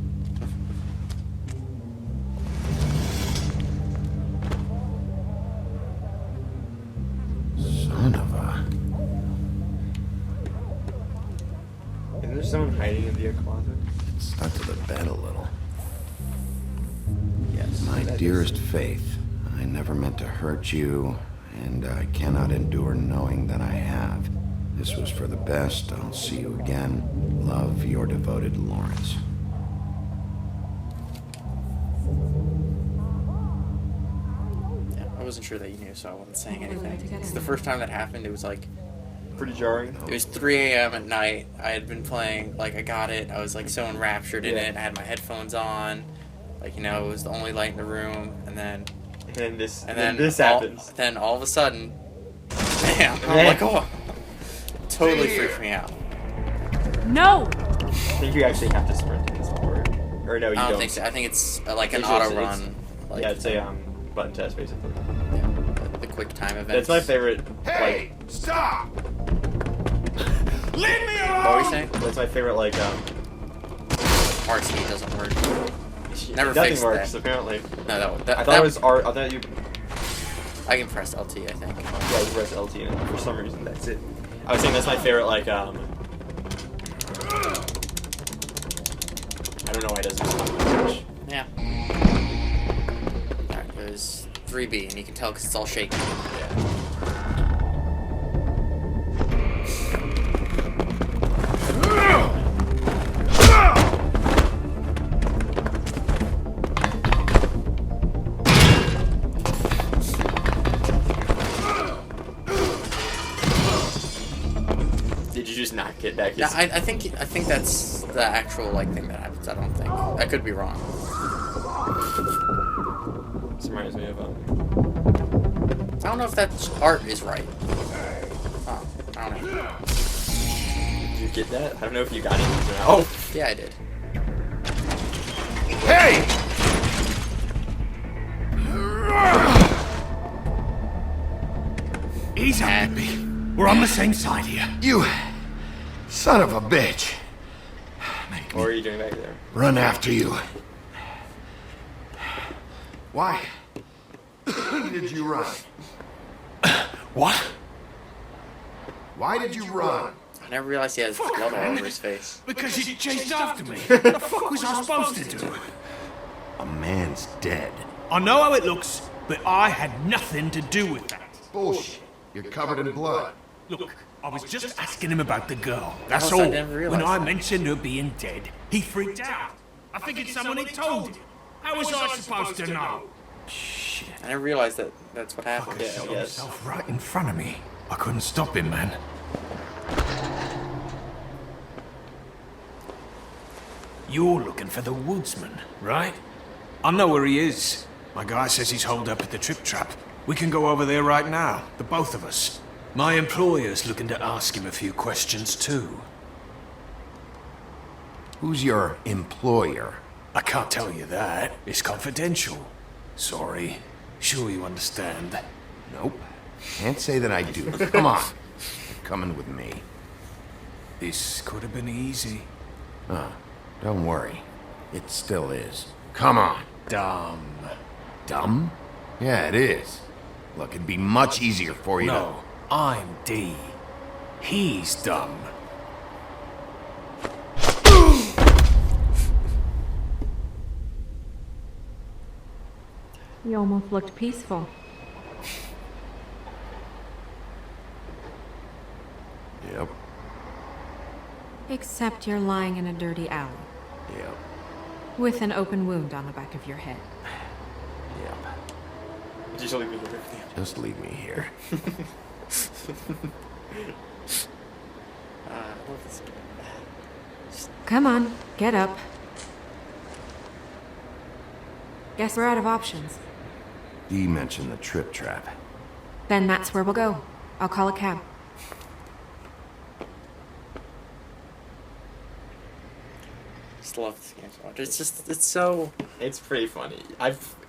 Son of a... Isn't there someone hiding in the closet? Stuck to the bed a little. Yes. My dearest Faith, I never meant to hurt you, and I cannot endure knowing that I have. This was for the best. I'll see you again. Love, your devoted Lawrence. Yeah, I wasn't sure that you knew, so I wasn't saying anything. It's the first time that happened. It was like pretty jarring. It was 3 a.m. at night. I had been playing, like, I got it. I was like so enraptured in it. I had my headphones on. Like, you know, it was the only light in the room. And then this happens. Then all of a sudden, bam! I'm like, oh, totally freaked me out. No. I think you actually have to sprint in this part, or no, you don't. I don't think so. I think it's like an It's auto just- run. Like, yeah, it's a button test basically. Yeah, the quick time event. That's my favorite. Hey, stop! Leave me alone! What were you saying? That's my favorite. Like RC doesn't work. Never nothing fixed works that. apparently. No, I thought it was R. I thought you. I can press LT, I think. Yeah, you press LT, and for some reason that's it. I was saying that's my favorite. Like I don't know why it doesn't switch. Yeah. Alright, it was 3B, and you can tell because it's all shaky. Did you just not get that? Yeah, I think that's the actual like thing that happens. I don't think. I could be wrong. This reminds me of I don't know if that art is right. Oh, I don't know. Did you get that? I don't know if you got it. Oh, yeah, I did. Hey! Ease up, Bippy. We're on the same side here. You son of a bitch. What are you doing back there? Run after you. Why did you run? What? Why did you run? I never realized he had blood all over his face. Because you chased after me. What the fuck was I supposed to do? A man's dead. I know how it looks, but I had nothing to do with that. Bullshit. You're covered in blood. Look, I was just asking him about the girl. That's I all. never realized When I that. mentioned her being dead, he freaked out. I figured someone had told him. How was I supposed to know? Shit. I never realized that that's what happened. Fucker shot himself right in front of me. I couldn't stop him, man. You're looking for the woodsman, right? I know where he is. My guy says he's holed up at the Trip Trap. We can go over there right now, the both of us. My employer's looking to ask him a few questions too. Who's your employer? I can't tell you that. It's confidential. Sorry. Sure you understand. Nope. Can't say that I do. Come on. You're coming with me. This could have been easy. Don't worry. It still is. Come on. Dumb. Dumb? Yeah, it is. Look, it'd be much easier for you No, I'm D. He's dumb. You almost looked peaceful. to... Yep. Except you're lying in a dirty alley. Yep. With an open wound on the back of your head. Yep. Just leave me here. Just leave me here. Come on, get up. Guess we're out of options. Dee mentioned the Trip Trap. Then that's where we'll go. I'll call a cab. Just love this game so much. It's so. It's pretty funny.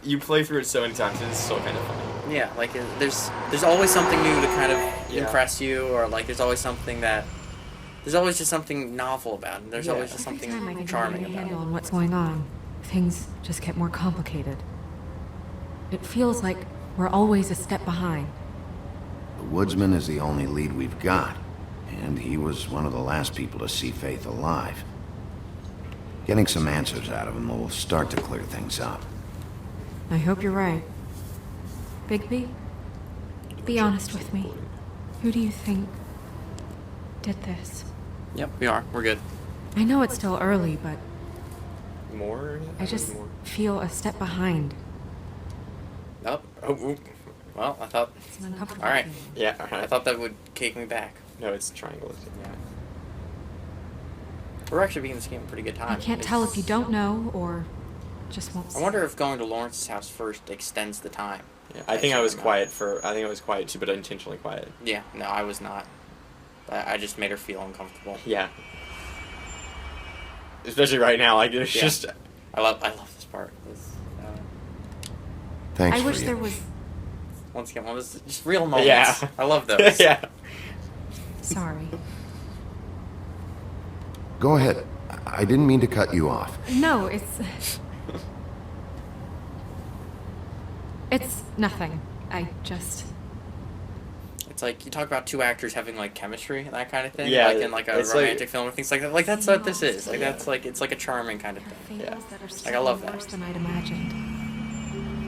You play through it so many times, and it's still kind of funny. Yeah, like there's always something new to kind of Yeah. impress you, or like there's always something that. There's always just something novel about it. There's always just something Every time I can charming get a about handle it. on what's going on, things just get more complicated. It feels like we're always a step behind. The woodsman is the only lead we've got, and he was one of the last people to see Faith alive. Getting some answers out of him will start to clear things up. I hope you're right. Bigby, be honest with me. Who do you think? did this. Yep, we are. We're good. I know it's still early, but More? I just More. feel a step behind. Oh, well, I thought... It's an uncomfortable Alright. feeling. Yeah, alright. I thought that would kick me back. No, it's triangle. Yeah. We're actually being this game a pretty good time. I can't tell if you don't know or just won't I wonder if going to Lawrence's house first extends the time. Yeah, I think I was quiet too, but intentionally quiet. Yeah, no, I was not. I just made her feel uncomfortable. Yeah. Especially right now, like it's just. I love this part. Thanks I for wish you. there was. Once again, one of those just real moments. Yeah. I love those. Yeah. Sorry. Go ahead. I didn't mean to cut you off. No, it's. It's nothing. I just. It's like you talk about two actors having like chemistry and that kind of thing. Yeah, like in like a it's romantic film and things like that. Like that's what this is. Like that's like it's like a charming kind of thing. Yeah. Like I love that. Worse than I'd imagined.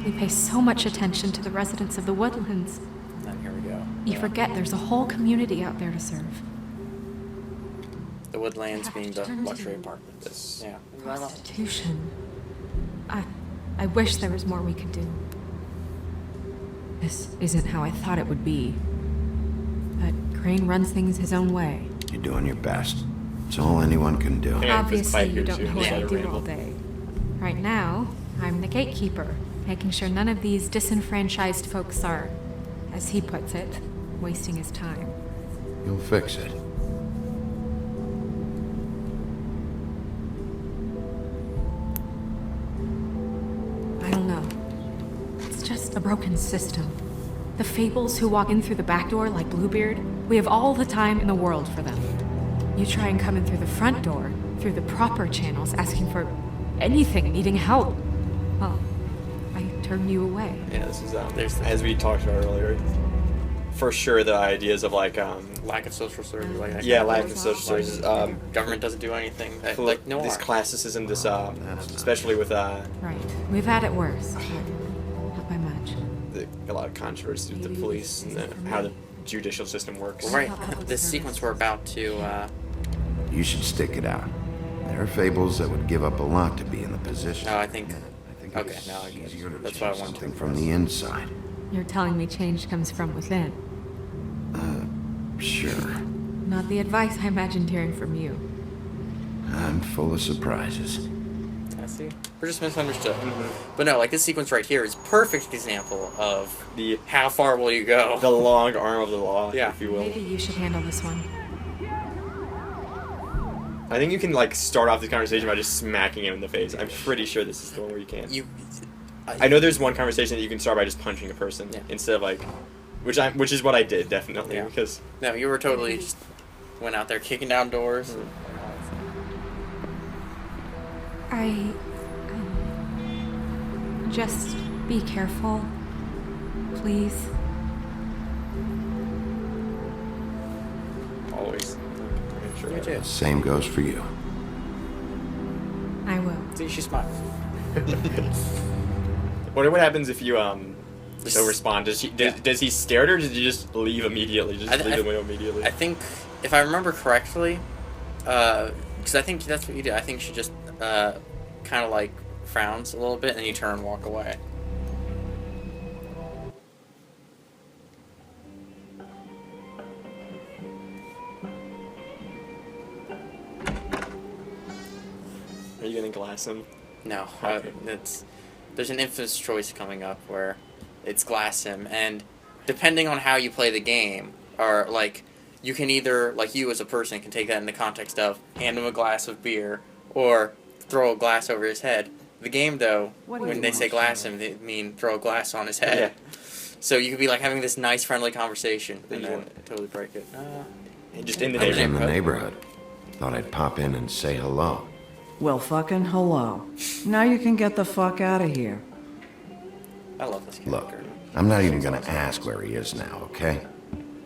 We pay so much attention to the residents of the woodlands. And here we go. You forget there's a whole community out there to serve. The woodlands being the luxury apartments. Yeah. Prostitution. I wish there was more we could do. This isn't how I thought it would be. But Crane runs things his own way. You're doing your best. It's all anyone can do. Obviously, you don't know what I do all day. Right now, I'm the gatekeeper, making sure none of these disenfranchised folks are, as he puts it, wasting his time. You'll fix it. I don't know. It's just a broken system. The Fables who walk in through the back door like Bluebeard, we have all the time in the world for them. You try and come in through the front door, through the proper channels, asking for anything, needing help. Well, I turn you away. Yeah, this is as we talked about earlier. For sure, the ideas of like lack of social services. Like that yeah, kind lack of of social like, services. Government doesn't do anything. That, like no this classicism, this especially with Right. We've had it worse. But not by much. a lot of controversy with the police and how the judicial system works. Well, right. This sequence we're about to. You should stick it out. There are Fables that would give up a lot to be in the position. No, I think. Okay, it's now I get easier to it. That's change what I want something to. from the inside. You're telling me change comes from within. Sure. Not the advice I imagined hearing from you. I'm full of surprises. I see. We're just misunderstood. But no, like this sequence right here is perfect example of the how far will you go? The long arm of the law, yeah. if you will. Maybe you should handle this one. I think you can like start off this conversation by just smacking him in the face. I'm pretty sure this is the one where you can't. I know there's one conversation that you can start by just punching a person instead of like, which is what I did definitely because. No, you were totally just went out there kicking down doors. Just be careful, please. Always. Sure. Same goes for you. I will. See, she smiles. Wonder what happens if you don't respond. Does he stare at her, or does he just leave immediately? Leave the window immediately. I think if I remember correctly, because I think that's what you do. I think she just kind of like frowns a little bit and you turn and walk away. Are you gonna glass him? No, there's an infamous choice coming up where it's glass him, and depending on how you play the game, or like you can either like you as a person can take that in the context of hand him a glass of beer or throw a glass over his head. The game though, when they say glass him, they mean throw a glass on his head. Yeah. So you could be like having this nice friendly conversation and then totally break it. Just in the I was in the neighborhood. Thought I'd pop in and say hello. Well, fucking hello. Now you can get the fuck out of here. I love this character. Look, I'm not even gonna ask where he is now, okay?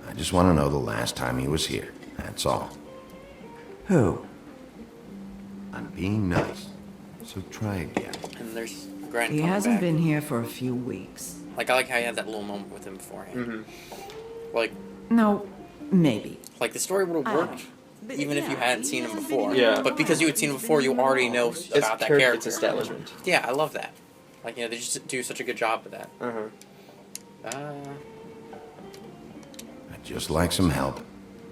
I just want to know the last time he was here. That's all. Who? I'm being nice. So try again. And there's Grant He coming hasn't back. been here for a few weeks. Like I like how you had that little moment with him beforehand. Like No, Maybe. Like, the story would have worked even if you hadn't seen him before. Yeah. But because you had seen him before, you already know about that character. It's establishment. Yeah, I love that. Like, they just do such a good job with that. I'd just like some help,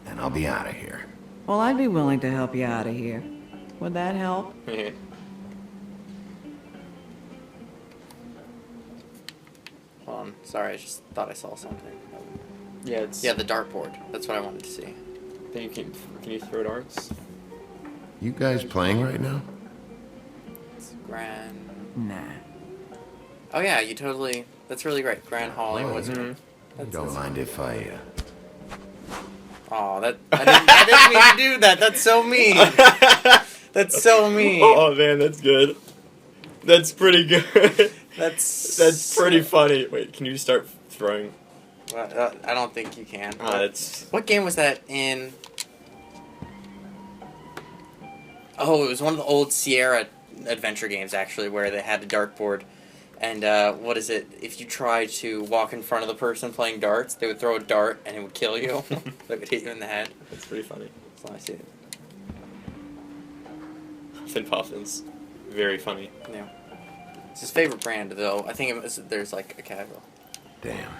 and I'll be out of here. Well, I'd be willing to help you out of here. Would that help? Hold on. Sorry, I just thought I saw something. Yeah, it's... Yeah, the dartboard. That's what I wanted to see. Then you can you throw darts? You guys playing right now? It's Grand... Nah. Oh yeah, you totally... That's really great. Grand Holly Woodsman. Don't mind if I, Oh, I didn't mean to do that. That's so mean. That's so mean. Oh man, that's good. That's pretty good. That's pretty funny. Wait, can you start throwing? I don't think you can. That's... What game was that in? Oh, it was one of the old Sierra adventure games, actually, where they had a dartboard. And, what is it? If you try to walk in front of the person playing darts, they would throw a dart and it would kill you. That would hit you in the head. That's pretty funny. That's all I see it. Puffin Puffins. Very funny. Yeah. It's his favorite brand, though. I think there's, like, a casual. Damn.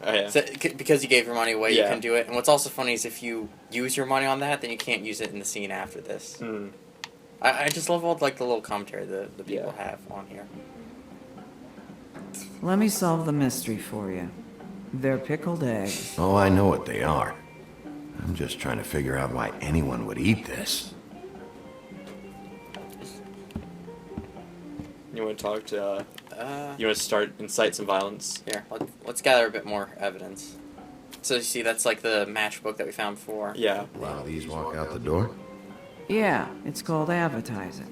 Oh, yeah. So, because you gave your money away, you can do it. And what's also funny is if you use your money on that, then you can't use it in the scene after this. I just love all, like, the little commentary the people have on here. Let me solve the mystery for you. They're pickled eggs. Oh, I know what they are. I'm just trying to figure out why anyone would eat this. You want to talk to... you want to start incite some violence? Here, let's gather a bit more evidence. So you see, that's like the matchbook that we found before. Yeah. A lot of these walk out the door? Yeah, it's called advertising.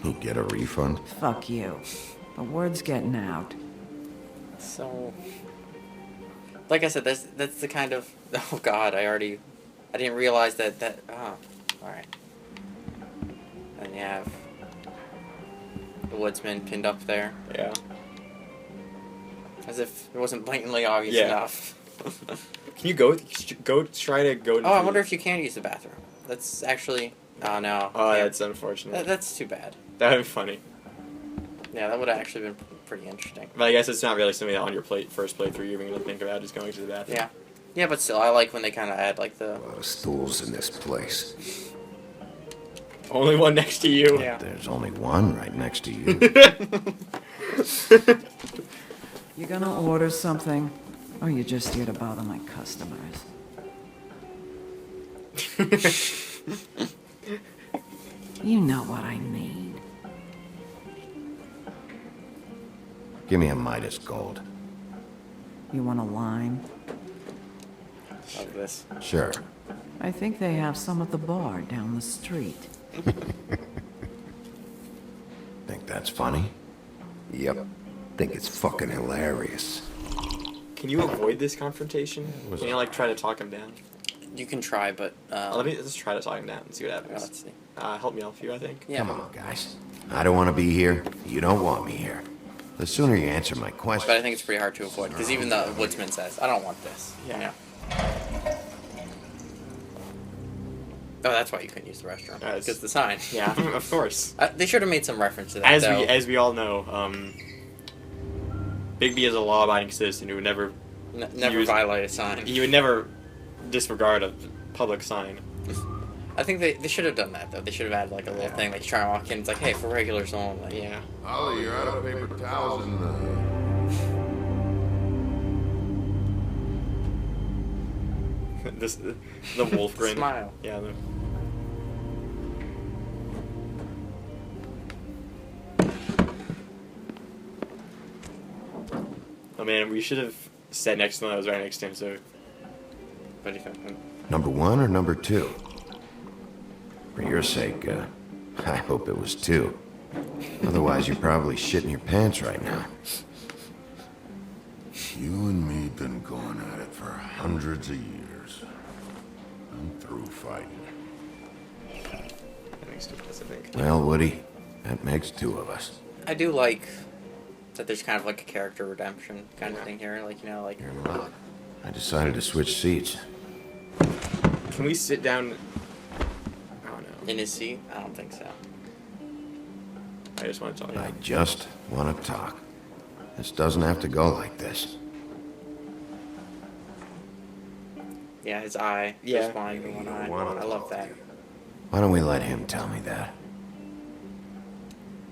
You get a refund? Fuck you. The word's getting out. So... Like I said, that's the kind of... Oh god, I didn't realize that... Oh, alright. And you have... The woodsman pinned up there. Yeah. As if it wasn't blatantly obvious enough. Can you go try to go... Oh, I wonder if you can use the bathroom. That's actually... Oh, no. Oh, that's unfortunate. That's too bad. That would be funny. Yeah, that would have actually been pretty interesting. But I guess it's not really something that on your first playthrough you're going to think about just going to the bathroom. Yeah. Yeah, but still, I like when they kind of add, like, the... A lot of stools in this place. Only one next to you. Yeah. There's only one right next to you. You gonna order something? Or you just here to bother my customers? You know what I mean. Give me a Midas Gold. You want a lime? Love this. Sure. I think they have some at the bar down the street. Think that's funny? Yep. Think it's fucking hilarious. Can you avoid this confrontation? Can you, like, try to talk him down? You can try, but... let's try to talk him down and see what happens. Let's see. Help me help you, I think. Yeah. Come on, guys. I don't want to be here. You don't want me here. The sooner you answer my question... But I think it's pretty hard to avoid, because even the woodsman says, I don't want this. Yeah. Oh, that's why you couldn't use the restroom. Because the sign. Yeah, of course. They should have made some reference to that, As we all know, Bigby is a law-abiding citizen who would never... never violate a sign. He would never disregard a public sign. I think they should have done that, though. They should have added, like, a little thing. Like, you try and walk in, it's like, hey, for regulars only. Yeah. Ollie, you're out of paper towels in the... The wolf grin. Smile. Yeah. Oh man, we should have sat next to him. That was right next to him. So, what do you think? Number one or number two? For your sake, I hope it was two. Otherwise, you're probably shitting your pants right now. You and me been going at it for hundreds of years. I'm through fighting. That makes two of us, I think. Well, Woody, that makes two of us. I do like That there's kind of like a character redemption kind of thing here, like, you know, like... I decided to switch seats. Can we sit down? I don't know. In his seat? I don't think so. I just want to talk. I just want to talk. This doesn't have to go like this. Yeah, his eye. Yeah. Just blind in one eye. I love that. Why don't we let him tell me that?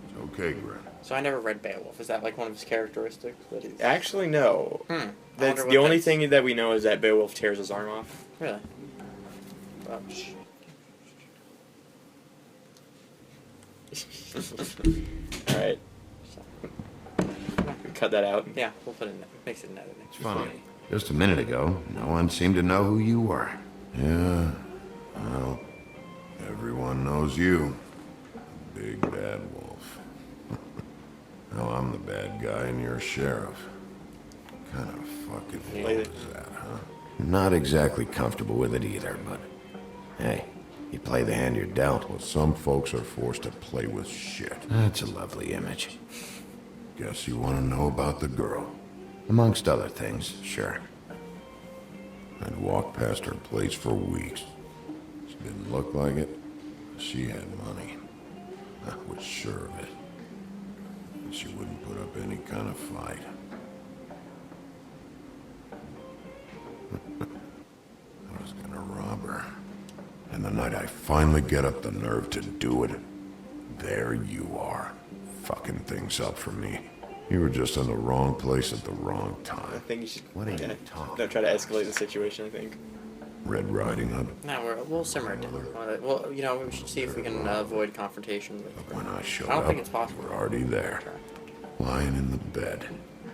It's okay, Gren. So I never read Beowulf. Is that like one of his characteristics? That he's... Actually, no. That's wonder the what only that's- thing that we know is that Beowulf tears his arm off. Really? All right. Cut that out. Yeah, we'll put it in. Makes it in editing. It's funny. Just a minute ago, no one seemed to know who you were. Yeah, well, everyone knows you. Big bad wolf. Now I'm the bad guy and you're sheriff. What kind of fucking deal is that, huh? Not exactly comfortable with it either, but hey, you play the hand you're dealt. Well, some folks are forced to play with shit. That's a lovely image. Guess you want to know about the girl. Amongst other things, sure. I'd walked past her place for weeks. She didn't look like it. She had money. I was sure of it. And she wouldn't put up any kind of fight. I was gonna rob her. And the night I finally get up the nerve to do it, there you are, fucking things up for me. You were just in the wrong place at the wrong I time. think you should. What are you talking? Don't try to escalate the situation. I think. Red Riding Hood. No, we'll simmer it down. Well, you know, we should see if we can avoid confrontation with her. When I showed I don't up, think it's possible. we're already there, lying in the bed.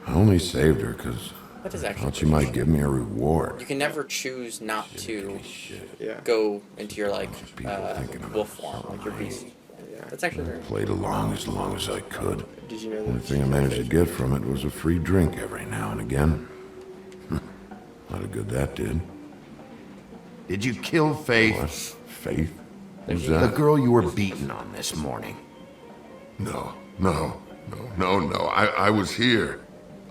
I only saved her because That is I actually thought she might give me a reward. You can never choose not to Yeah. go into your, like, wolf form, like your beast. That's actually very... Played along as I could. Did you know The only that? thing I managed to get from it was a free drink every now and again. Not a good that did. Did you kill Faith? What? Faith? Who's The that? girl you were beaten on this morning. No. I was here.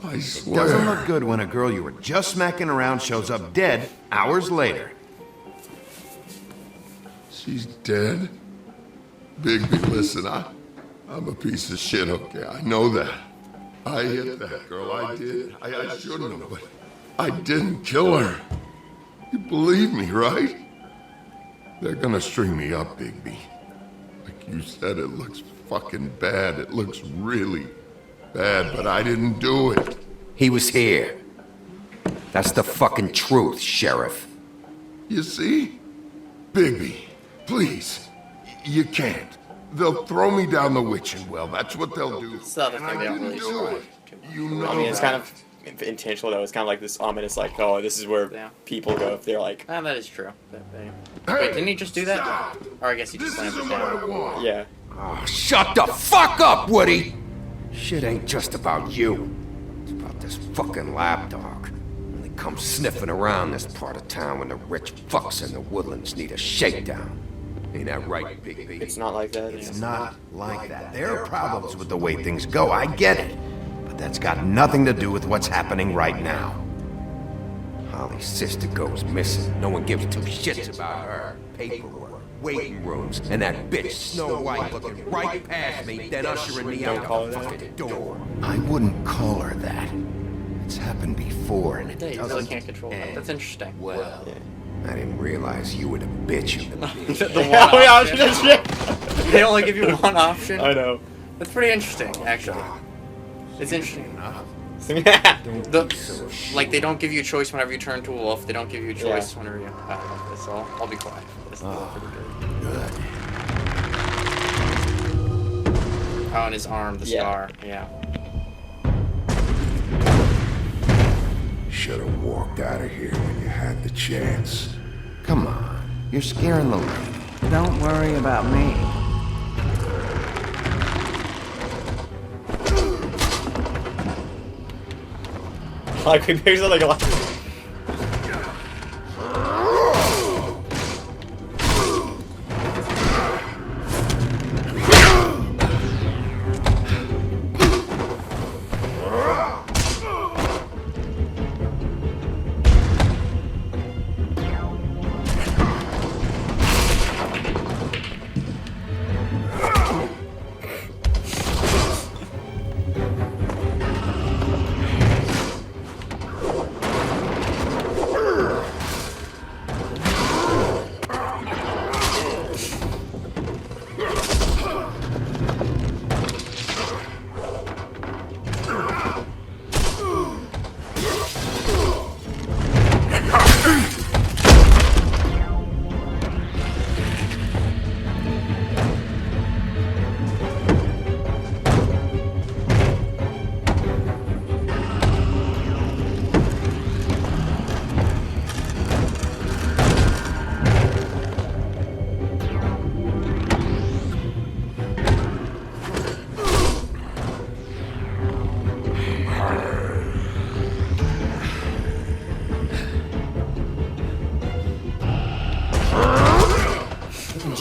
I swear. Doesn't look good when a girl you were just smacking around shows up dead hours later. She's dead? Bigby, listen, I'm a piece of shit, okay? I know that. I hit that girl, I did. I shouldn't have, but I didn't kill her. You believe me, right? They're gonna string me up, Bigby. Like you said, it looks fucking bad. It looks really bad, but I didn't do it. He was here. That's the fucking truth, Sheriff. You see? Bigby, please. You can't. They'll throw me down the witching well. That's what they'll do. It's the other And thing I they don't didn't really do show. it. You know I mean, it's that. kind of intentional though. It's kind of like this ominous, like, oh, this is where people go if they're like. Ah, that is true. Wait, didn't he just do that? Or I guess he just slammed it down. Yeah. Oh, shut the fuck up, Woody! Shit ain't just about you. It's about this fucking lapdog. Only comes sniffing around this part of town when the rich fucks in the woodlands need a shakedown. Ain't that right, Bigby? It's not like that. It's not like that. There are problems with the way things go, I get it. But that's got nothing to do with what's happening right now. Holly's sister goes missing. No one gives two shits about her. Paperwork, waiting rooms, and that bitch Snow White looking right past me, then ushering me out the fucking door. I wouldn't call her that. It's happened before, and it Yeah, you really doesn't can't control that. end That's interesting. well. I didn't realize you were the bitch in the The one option. They only give you one option? I know. That's pretty interesting, actually. It's interesting. Like, they don't give you a choice whenever you turn to a wolf. They don't give you a choice whenever you... this I'll be quiet. This is pretty good. Oh, and his arm, the scar. Yeah. Should have walked out of here when you had the chance. Come on, you're scaring the lady. Don't worry about me. Like, there's like a lot.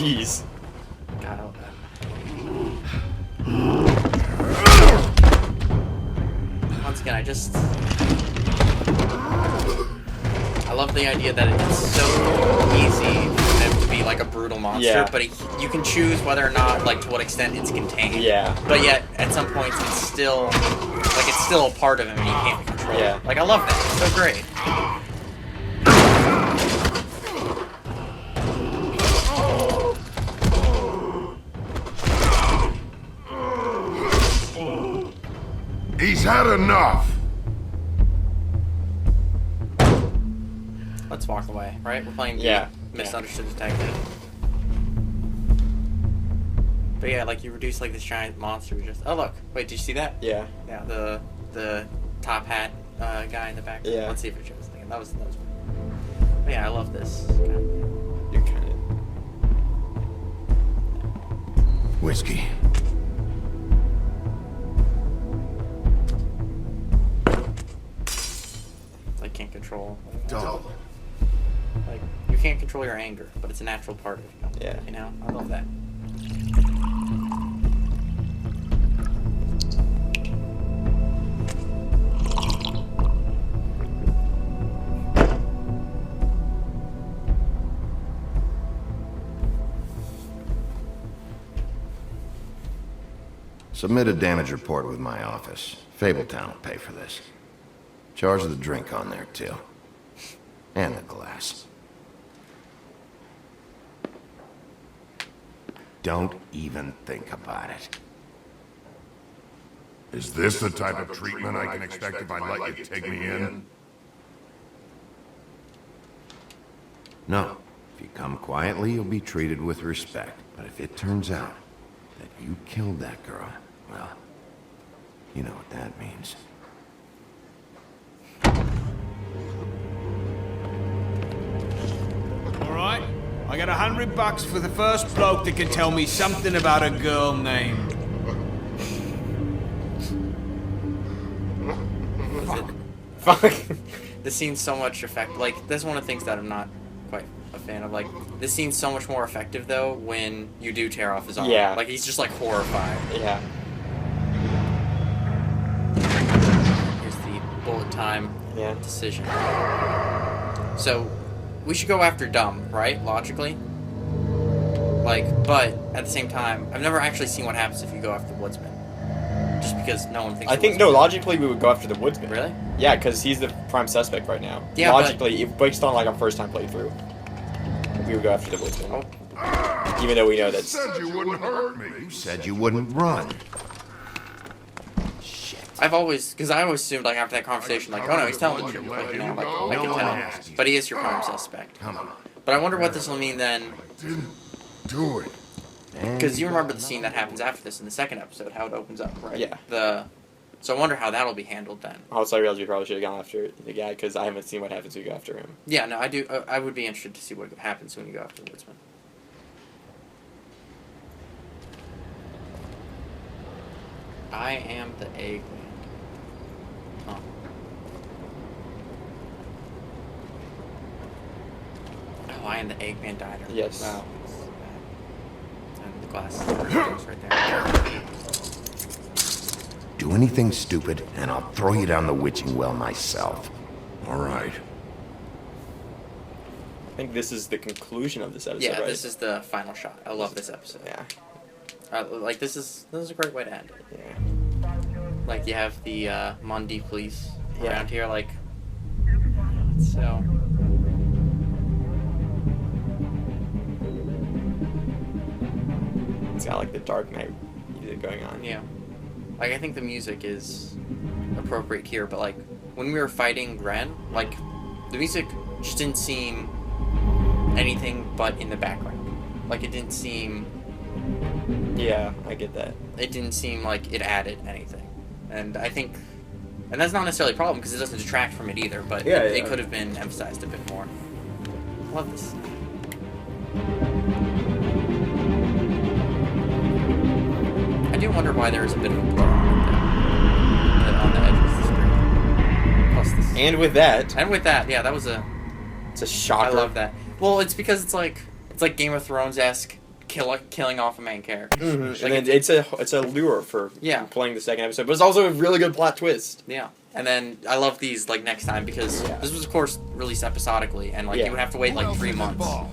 Jeez. God. Once again, I love the idea that it's so easy for him to be like a brutal monster, Yeah. but you can choose whether or not, like, to what extent it's contained. Yeah. But yet, at some points, it's still a part of him and you can't control Yeah. it. Like, I love that. It's so great. He's had enough. Let's walk away, right? We're playing Yeah. the misunderstood detective. But yeah, like, you reduce, like, this giant monster. Oh, look. Wait, did you see that? Yeah. Yeah, the top hat guy in the back. Yeah. Let's see if it shows anything. That was but yeah, I love this. You're kind of... Whiskey. Like, can't control. Dull. Like, you can't control your anger, but it's a natural part of you. Yeah. You know? I love that. Submit a damage report with my office. Fabletown will pay for this. Charge the drink on there, too. And the glass. Don't even think about it. Is this the type of treatment I can expect if I let you take me in? No. If you come quietly, you'll be treated with respect. But if it turns out that you killed that girl, well, you know what that means. Alright, I got $100 for the first bloke that can tell me something about a girl named... Fuck. This scene's so much effective. Like, that's one of the things that I'm not quite a fan of. Like, this scene's so much more effective, though, when you do tear off his arm. Yeah. Like, he's just, like, horrified. Yeah. Here's the bullet time Yeah. decision. So, we should go after Dumb, right? Logically? Like, but, at the same time, I've never actually seen what happens if you go after the Woodsman. Just because no one thinks I the think, Woodsman. no, logically we would go after the Woodsman. Really? Yeah, because he's the prime suspect right now. Yeah, logically, if based on, like, a first-time playthrough, we would go after the Woodsman. Oh. Even though we know that's... You said you wouldn't hurt me. You said you wouldn't run. I've always, because I always assumed, like, after that conversation, like, oh no, he's telling the truth, like, you know, like, I can tell. But he is your prime suspect. Come on. But I wonder what this will mean then, Didn't do it. because you remember the scene that happens after this in the second episode, how it opens up, right? Yeah. So I wonder how that'll be handled then. Also, I realized we probably should have gone after the guy, because I haven't seen what happens when we go after him. Yeah, no, I do. I would be interested to see what happens when you go after the Woodsman. I am the Eggman. Huh. Oh, I am the Eggman diner. Yes. Wow. And the glass right there. Do anything stupid, and I'll throw you down the witching well myself. All right. I think this is the conclusion of this episode, Yeah, right? this is the final shot. I love this episode. Yeah. Like, this is a great way to end it. Yeah. Like, you have the Mundi police Yeah. around here, like, so... It's got, like, the Dark Knight music going on. Yeah. Like, I think the music is appropriate here, but, like, when we were fighting Ren, like, the music just didn't seem anything but in the background. Like, it didn't seem... Yeah, I get that. It didn't seem like it added anything. And I think... And that's not necessarily a problem, because it doesn't detract from it either, but Yeah, it yeah. could have been emphasized a bit more. Love this. I do wonder why there's a bit of a blur on the edge of the screen. Plus this. And with that... And with that, yeah, that was a... It's a shocker. I love that. Well, it's because it's like Game of Thrones-esque killing off a main character. Mm-hmm. And then it's a lure for playing the second episode, but it's also a really good plot twist. Yeah. And then I love these like next time because this was of course released episodically, and like you would have to wait like 3 months. I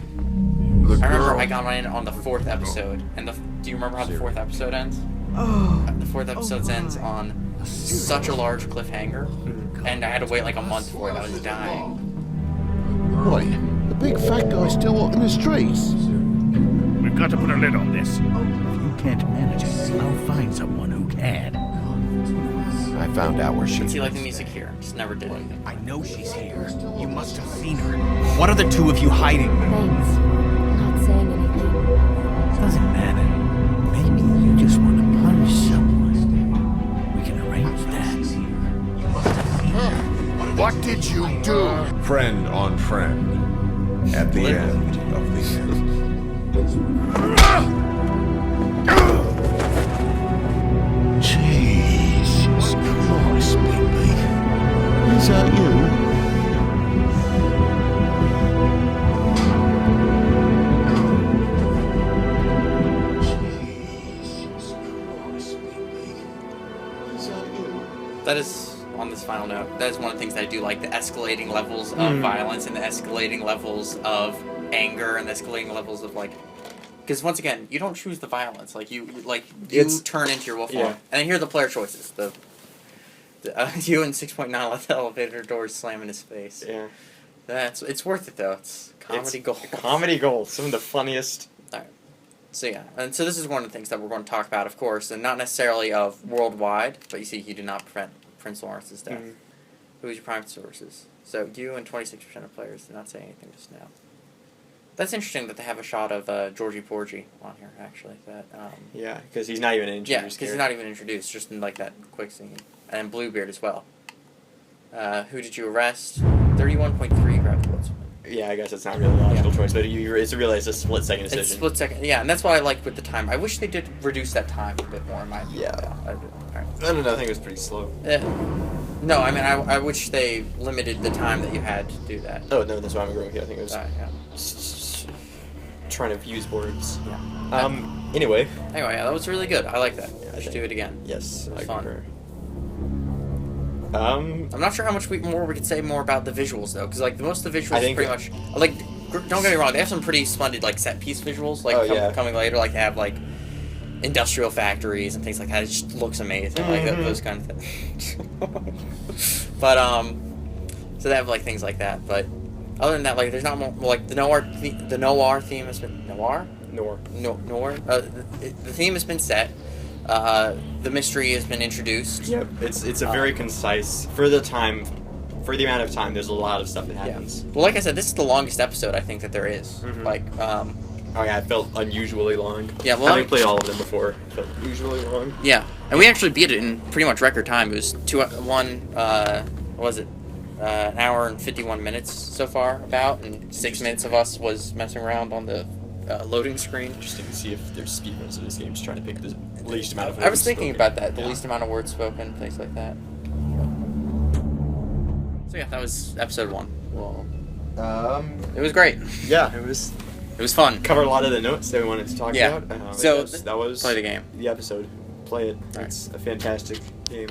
remember I got in on the 4th episode, and do you remember how the 4th episode ends? The 4th episode ends on such a large cliffhanger, and I had to wait like a month for it. I was dying. What? The big fat guy's still walking the streets? We've got to put a lid on this. If you can't manage it, I'll find someone who can. I found out where she Does he like the music here? Just never did. I know she's here. You must have seen her. What are the two of you hiding? Thanks. Not saying anything. Doesn't matter. Maybe you just want to punish someone. We can arrange that. What did you do? Friend on friend. At the end of the end. Jesus Christ, baby. Is that you? That is, on this final note, that is one of the things that I do like, the escalating levels of violence and the escalating levels of anger and the escalating levels of, like... Because, once again, you don't choose the violence. Like, you turn into your wolf form. And then here are the player choices. You in 6.9 let the elevator doors slam in his face. Yeah. It's worth it, though. It's comedy gold. Comedy gold. Some of the funniest... Alright. So yeah, and so this is one of the things that we're going to talk about, of course, and not necessarily of worldwide, but you see, you do not prevent Prince Lawrence's death. Who's your prime sources? So you and 26% of players did not say anything just now. That's interesting that they have a shot of Georgie Porgy on here, actually. That yeah, because he's not even introduced. Yeah, because he's not even introduced, just in like that quick scene. And Bluebeard as well. Who did you arrest? 31.3 grabbed the Woodsman. Yeah, I guess it's not really a logical choice, but it's really a split-second decision. It's split-second, yeah, and that's what I like with the time. I wish they did reduce that time a bit more, in my opinion. Yeah. Right. I don't know, I think it was pretty slow. No, I mean, I wish they limited the time that you had to do that. Oh, no, that's why I'm agreeing with you. I think it was trying to use words. Yeah. Anyway, yeah, that was really good. I like that. I should do it again. Yes, it was I fun. I'm not sure how much more we could say more about the visuals though, because like most of the visuals pretty much like. Don't get me wrong, they have some pretty splendid like set piece visuals like coming later. Like they have like industrial factories and things like that. It just looks amazing, like those kind of things. But so they have like things like that. But other than that, like there's not more like the noir theme has been noir. The theme has been set. The mystery has been introduced. Yep, it's a very concise for the amount of time. There's a lot of stuff that happens. Well, like I said, this is the longest episode I think that there is. Like, oh yeah, it felt unusually long. Yeah, well, having played all of them before, it felt usually long. Yeah, and we actually beat it in pretty much record time. It was what was it? An hour and 51 minutes so far, about, and 6 minutes of us was messing around on the loading screen. Interesting to see if there's speedruns of this game, just trying to pick the least amount of words I was thinking spoken. about that, the least amount of words spoken, things like that. So yeah, that was episode 1. Well, it was great. Yeah, it was fun. Covered a lot of the notes that we wanted to talk about. So that was play the game. The episode. Play it. It's a fantastic game.